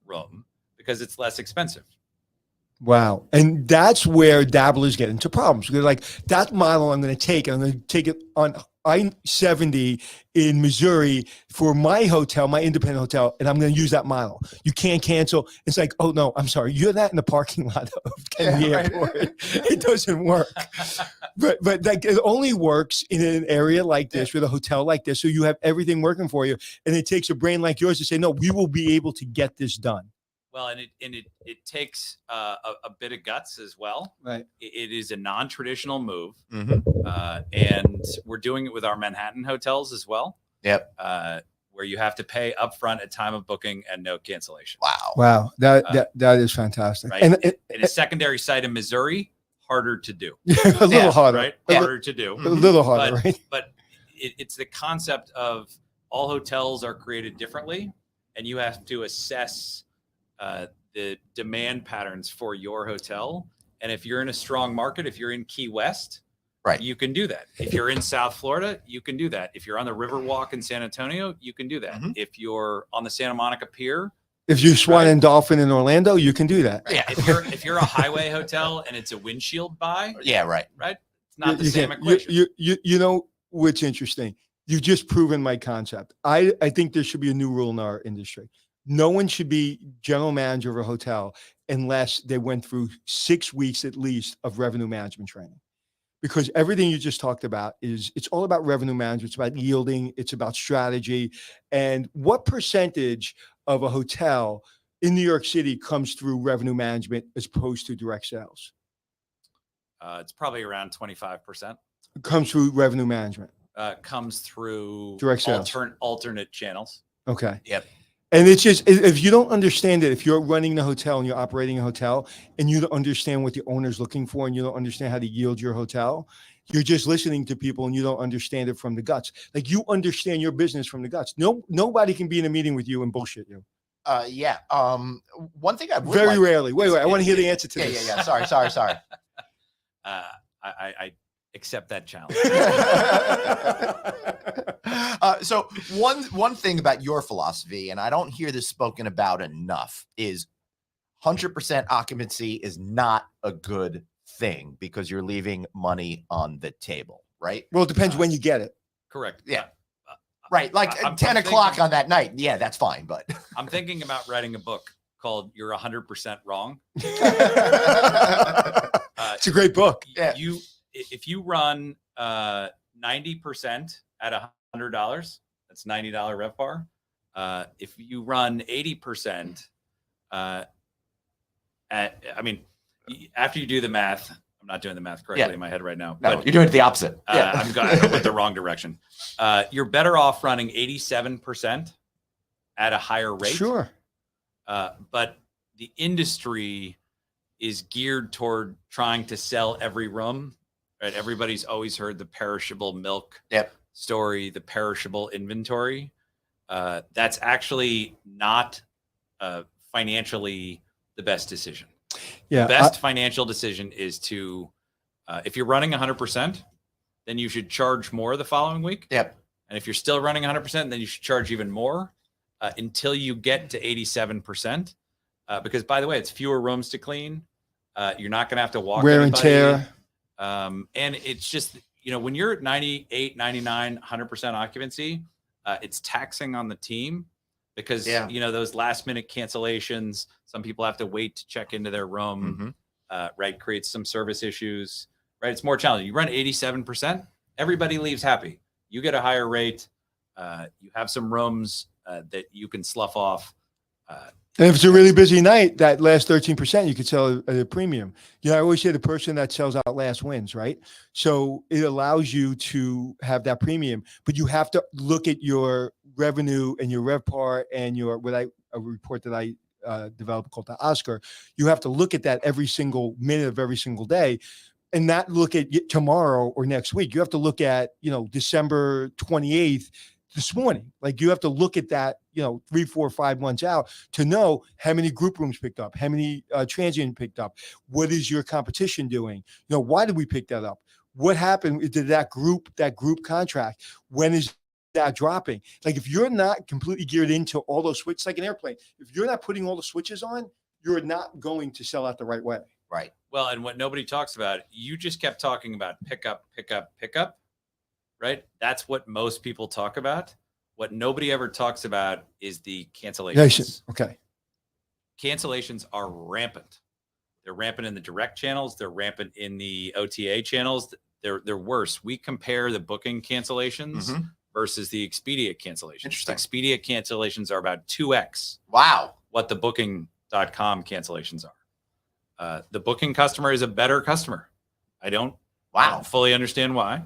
room because it's less expensive. Wow. And that's where dabblers get into problems. They're like, that model I'm going to take it on I-70 in Missouri for my hotel, my independent hotel, and I'm going to use that model. You can't cancel. It's like, oh no, I'm sorry. You're that in the parking lot of Kennedy Airport. It doesn't work. But that it only works in an area like this, with a hotel like this. So you have everything working for you. And it takes a brain like yours to say, no, we will be able to get this done. Well, and it takes a bit of guts as well. Right. It is a non-traditional move, and we're doing it with our Manhattan hotels as well. Where you have to pay upfront at time of booking and no cancellation. Wow. That is fantastic. Right. And in a secondary site in Missouri, harder to do. A little harder. Right. Harder to do. A little harder, right? But it's the concept of all hotels are created differently, and you have to assess the demand patterns for your hotel. And if you're in a strong market, if you're in Key West, you can do that. If you're in South Florida, you can do that. If you're on the Riverwalk in San Antonio, you can do that. If you're on the Santa Monica Pier, if you're Swan and Dolphin in Orlando, you can do that. If you're a highway hotel and it's a windshield buy, right. It's not the same equation. You know what's interesting? You've just proven my concept. I think there should be a new rule in our industry. No one should be general manager of a hotel unless they went through 6 weeks at least of revenue management training. Because everything you just talked about it's all about revenue management. It's about yielding. It's about strategy. And what percentage of a hotel in New York City comes through revenue management as opposed to direct sales? It's probably around 25%. It comes through revenue management. Comes through direct sales. Alternate channels. Okay. And it's just, if you don't understand it, if you're running the hotel and you're operating a hotel and you don't understand what the owner's looking for and you don't understand how to yield your hotel, you're just listening to people and you don't understand it from the guts. Like, you understand your business from the guts. Nobody can be in a meeting with you and bullshit you. One thing I would very rarely. Wait. I want to hear the answer to this. Sorry. I accept that challenge. So one thing about your philosophy, and I don't hear this spoken about enough, is 100% occupancy is not a good thing because you're leaving money on the table, right? Well, it depends when you get it. Correct. Yeah. Right. Like I'm 10 o'clock thinking- on that night. Yeah, that's fine. But I'm thinking about writing a book called "You're 100% Wrong." It's a great book. Yeah. If you run 90% at $100, that's $90 RevPAR. If you run 80% after you do the math, I'm not doing the math correctly in my head right now. No, but you're doing it the opposite. I'm going with the wrong direction. You're better off running 87% at a higher rate. Sure. But the industry is geared toward trying to sell every room. Right? Everybody's always heard the perishable milk story, the perishable inventory. That's actually not financially the best decision. Yeah. The best financial decision is to, if you're running 100%, then you should charge more the following week. Yep. And if you're still running 100%, then you should charge even more until you get to 87%. Because, by the way, it's fewer rooms to clean. You're not going to have to walk wear and tear. And it's just, when you're at 98, 99, 100% occupancy, it's taxing on the team because, those last minute cancellations, some people have to wait to check into their room, right? Creates some service issues, right? It's more challenging. You run 87%, everybody leaves happy. You get a higher rate. You have some rooms that you can slough off. And if it's a really busy night, that last 13%, you could sell at a premium. I always say the person that sells out last wins, right? So it allows you to have that premium, but you have to look at your revenue and your RevPAR and a report that I developed called the Oscar. You have to look at that every single minute of every single day and not look at tomorrow or next week. You have to look at, December 28th, this morning. Like you have to look at that, 3, 4, 5 months out to know how many group rooms picked up, how many transient picked up. What is your competition doing? Why did we pick that up? What happened to that group contract? When is that dropping? Like if you're not completely geared into all those switches, like an airplane, if you're not putting all the switches on, you're not going to sell out the right way. Right. Well, and what nobody talks about, you just kept talking about pickup. Right? That's what most people talk about. What nobody ever talks about is the cancellations. Okay. Cancellations are rampant. They're rampant in the direct channels. They're rampant in the OTA channels. They're worse. We compare the booking cancellations versus the Expedia cancellations. Interesting. Expedia cancellations are about 2x. Wow. What the booking.com cancellations are. The booking customer is a better customer. I don't fully understand why.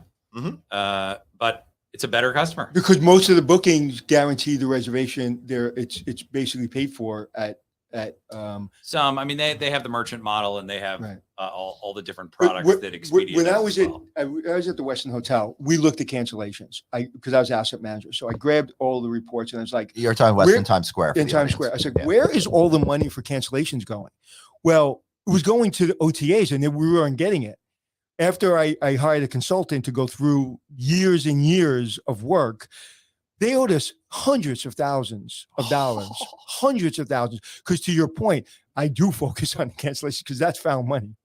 But it's a better customer because most of the bookings guarantee the reservation there. It's basically paid for at some. I mean, they have the merchant model and they have all the different products that Expedia. When I was at the Westin Hotel, we looked at cancellations. Because I was asset manager, so I grabbed all the reports and I was like, "You're talking Westin Times Square." In Times Square, I said, "Where is all the money for cancellations going?" Well, it was going to the OTAs, and we weren't getting it. After I hired a consultant to go through years and years of work, they owed us hundreds of thousands of dollars, hundreds of thousands. Because to your point, I do focus on cancellation because that's found money.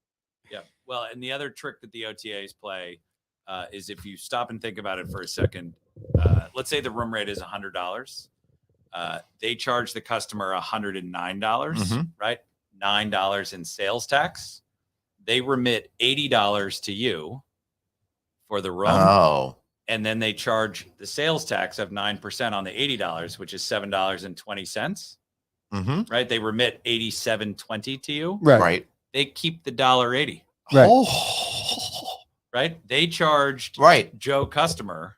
Yeah. Well, and the other trick that the OTAs play is if you stop and think about it for a second, let's say the room rate is $100. They charge the customer $109, right? $9 in sales tax. They remit $80 to you for the room. Oh. And then they charge the sales tax of 9% on the $80, which is $7.20. Right? They remit $87.20 to you. Right. They keep the $1.80. Right. Right? They charged Joe customer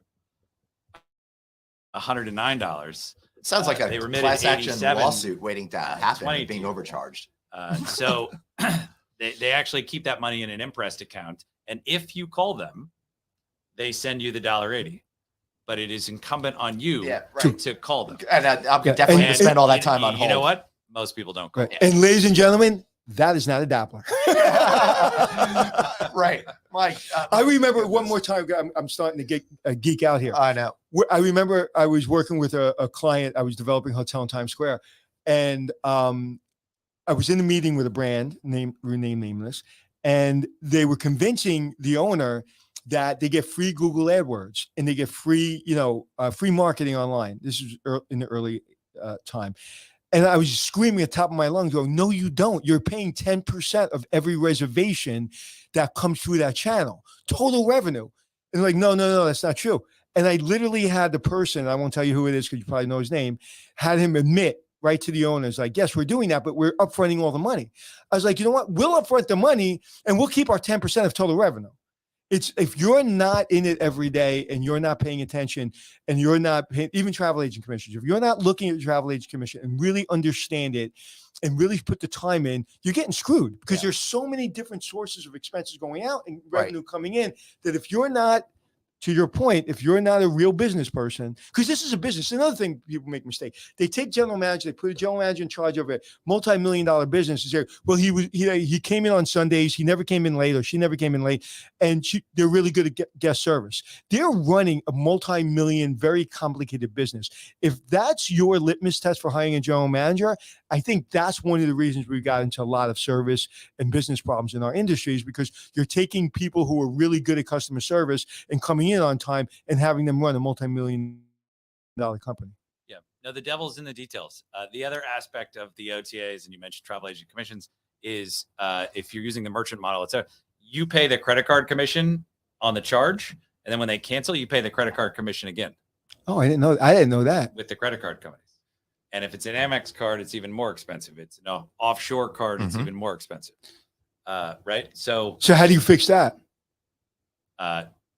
$109. Sounds like a they remitted class action 87, lawsuit waiting to happen and being overcharged. So they actually keep that money in an imprest account. And if you call them, they send you the $1.80. But it is incumbent on you to call them. And I'm definitely going to spend all that time on hold. You know what? Most people don't call. Right. And ladies and gentlemen, that is not a Doppler. Right. Mike. I remember one more time, I'm starting to geek out here. I know. I remember I was working with a client. I was developing a hotel in Times Square. And I was in a meeting with a brand rename nameless, and they were convincing the owner that they get free Google AdWords and they get free, free marketing online. This is in the early time. And I was screaming at the top of my lungs going, no, you don't. You're paying 10% of every reservation that comes through that channel, total revenue. And like, no, that's not true. And I literally had the person, I won't tell you who it is because you probably know his name, had him admit right to the owners, like, yes, we're doing that, but we're upfronting all the money. I was like, you know what? We'll upfront the money and we'll keep our 10% of total revenue. It's if you're not in it every day and you're not paying attention and you're not paying, even travel agent commissions, if you're not looking at the travel agent commission and really understand it and really put the time in, you're getting screwed because there's so many different sources of expenses going out and revenue coming in that if you're not, to your point, if you're not a real business person, because this is a business. Another thing people make a mistake. They take general manager, they put a general manager in charge of a multi-million-dollar business and say, well, he came in on Sundays, he never came in late, or she never came in late, and they're really good at guest service. They're running a multi-million, very complicated business. If that's your litmus test for hiring a general manager, I think that's one of the reasons we got into a lot of service and business problems in our industries, because you're taking people who are really good at customer service and coming in on time and having them run a multi-million-dollar company. Yeah, no, the devil's in the details. The other aspect of the OTAs, and you mentioned travel agent commissions, is if you're using the merchant model, you pay the credit card commission on the charge, and then when they cancel, you pay the credit card commission again. Oh, I didn't know that. With the credit card companies. And if it's an Amex card, it's even more expensive. It's an offshore card, it's even more expensive. Right? So how do you fix that?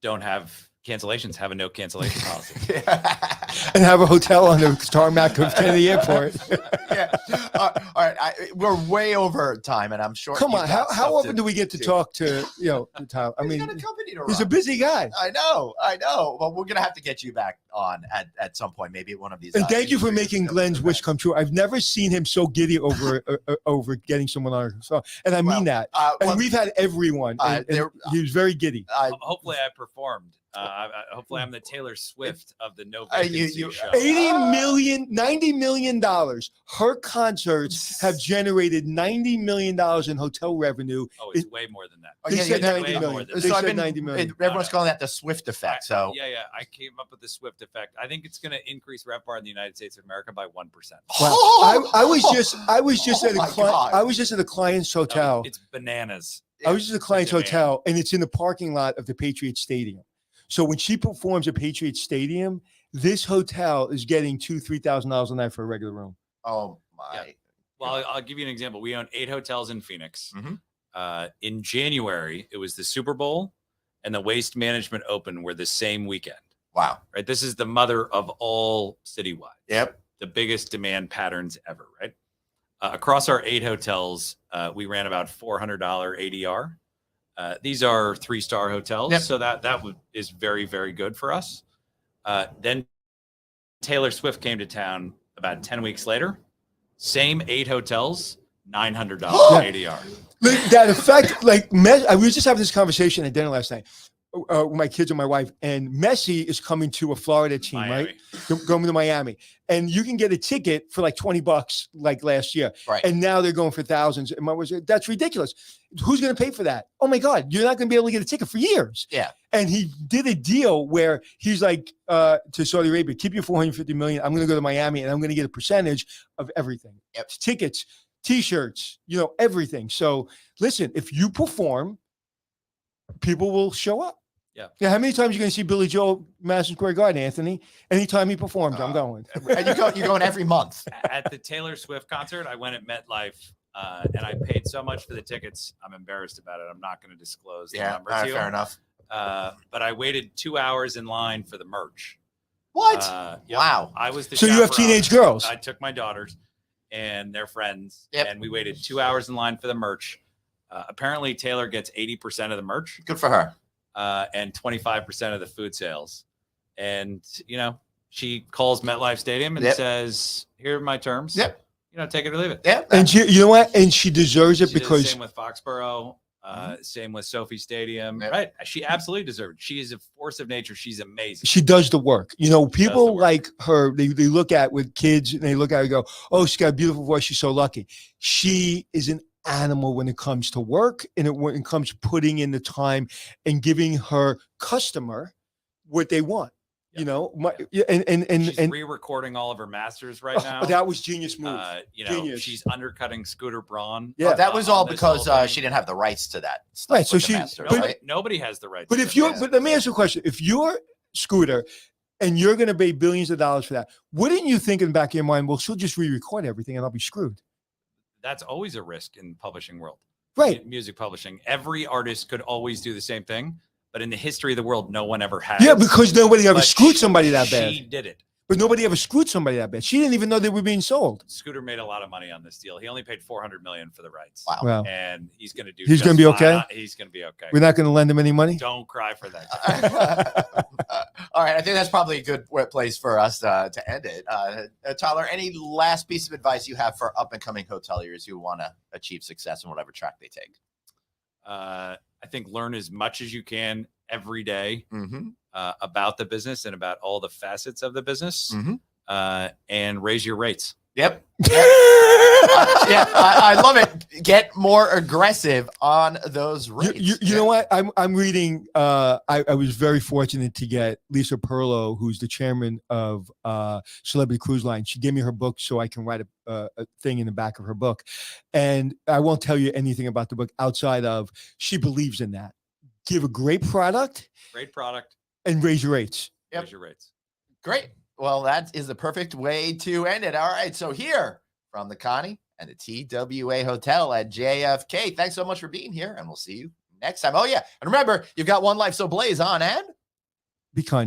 Don't have cancellations, have a no cancellation policy. And have a hotel on the tarmac of Kennedy Airport. All right. We're way over time, and I'm sure. Come on. How often do we get to talk to, Tyler? I mean, he's a busy guy. I know. Well, we're going to have to get you back on at some point, maybe at one of these. And thank you for making Glenn's wish come true. I've never seen him so giddy over getting someone on. So, and I mean that. And we've had everyone. And he was very giddy. Hopefully I performed. Hopefully I'm the Taylor Swift of the no vacancy show. $90 million. Her concerts have generated $90 million in hotel revenue. Oh, it's way more than that. They said $90 million. They said $90 million. Everyone's calling that the Swift effect. So I came up with the Swift effect. I think it's going to increase RevPAR in the United States of America by 1%. Wow. I was just at a client's hotel. It's bananas. I was just at a client's hotel, and it's in the parking lot of the Patriots Stadium. So when she performs at Patriots Stadium, this hotel is getting $2,000-$3,000 a night for a regular room. Oh my! Yeah. Well, I'll give you an example. We own 8 hotels in Phoenix. In January, it was the Super Bowl and the Waste Management Open were the same weekend. Wow! Right. This is the mother of all citywide. Yep. The biggest demand patterns ever. Right. Across our 8 hotels, we ran about $400 ADR. These are 3-star hotels, so that is very, very good for us. Then Taylor Swift came to town about 10 weeks later. Same 8 hotels, $900 ADR. That effect, I was just having this conversation at dinner last night with my kids and my wife, and Messi is coming to a Florida team, Miami. right? Going to Miami. And you can get a ticket for like $20 like last year. Right. And now they're going for thousands. And that's ridiculous. Who's going to pay for that? Oh my God, you're not going to be able to get a ticket for years. Yeah. And he did a deal where he's like to Saudi Arabia, keep your $450 million. I'm going to go to Miami and I'm going to get a percentage of everything. Yep. Tickets, T-shirts, everything. So listen, if you perform, people will show up. Yeah. How many times are you going to see Billy Joel Madison Square Garden, Anthony? Anytime he performs, I'm going. And you're going every month. At the Taylor Swift concert, I went at MetLife, and I paid so much for the tickets. I'm embarrassed about it. I'm not going to disclose the number to you. Fair enough. But I waited 2 hours in line for the merch. What? Wow. I was the So you have teenage girls. I took my daughters and their friends, and we waited 2 hours in line for the merch. Apparently, Taylor gets 80% of the merch. Good for her. And 25% of the food sales. And, she calls MetLife Stadium and says, here are my terms. Yep. Take it or leave it. Yeah. And you know what? And she deserves it She did because the same with Foxborough. Same with Sophie Stadium. Right. She absolutely deserved it. She is a force of nature. She's amazing. She does the work. You know, people like her, they look at with kids and they look at her and go, oh, she's got a beautiful voice. She's so lucky. She is an animal when it comes to work and when it comes to putting in the time and giving her customer what they want. You know, and she's re-recording all of her masters right now. That was genius move. You know, genius. She's undercutting Scooter Braun. Yeah, that was all because she didn't have the rights to that. Right. So nobody has the rights. But if you're, but let me ask you a question: if you're Scooter and you're going to pay billions of dollars for that, wouldn't you think in the back of your mind, well, she'll just re-record everything and I'll be screwed? That's always a risk in the publishing world. Right. Music publishing. Every artist could always do the same thing. But in the history of the world, no one ever has. Yeah, because nobody ever screwed somebody that bad. She did it. But nobody ever screwed somebody that bad. She didn't even know they were being sold. Scooter made a lot of money on this deal. He only paid $400 million for the rights. Wow. And he's going to do. He's going to be okay. He's going to be okay. We're not going to lend him any money. Don't cry for that. All right, I think that's probably a good place for us to end it. Tyler, any last piece of advice you have for up and coming hoteliers who want to achieve success in whatever track they take? I think learn as much as you can every day about the business and about all the facets of the business, and raise your rates. Yep. I love it. Get more aggressive on those rates. You know what? I'm reading. I was very fortunate to get Lisa Perlow, who's the chairman of Celebrity Cruise Line. She gave me her book so I can write a thing in the back of her book. And I won't tell you anything about the book outside of she believes in that. Give a great product, and raise your rates. Yep. Raise your rates. Great. Well, that is the perfect way to end it. All right. So here from the Connie and the TWA Hotel at JFK. Thanks so much for being here, and we'll see you next time. Oh, yeah. And remember, you've got one life, so blaze on and be kind.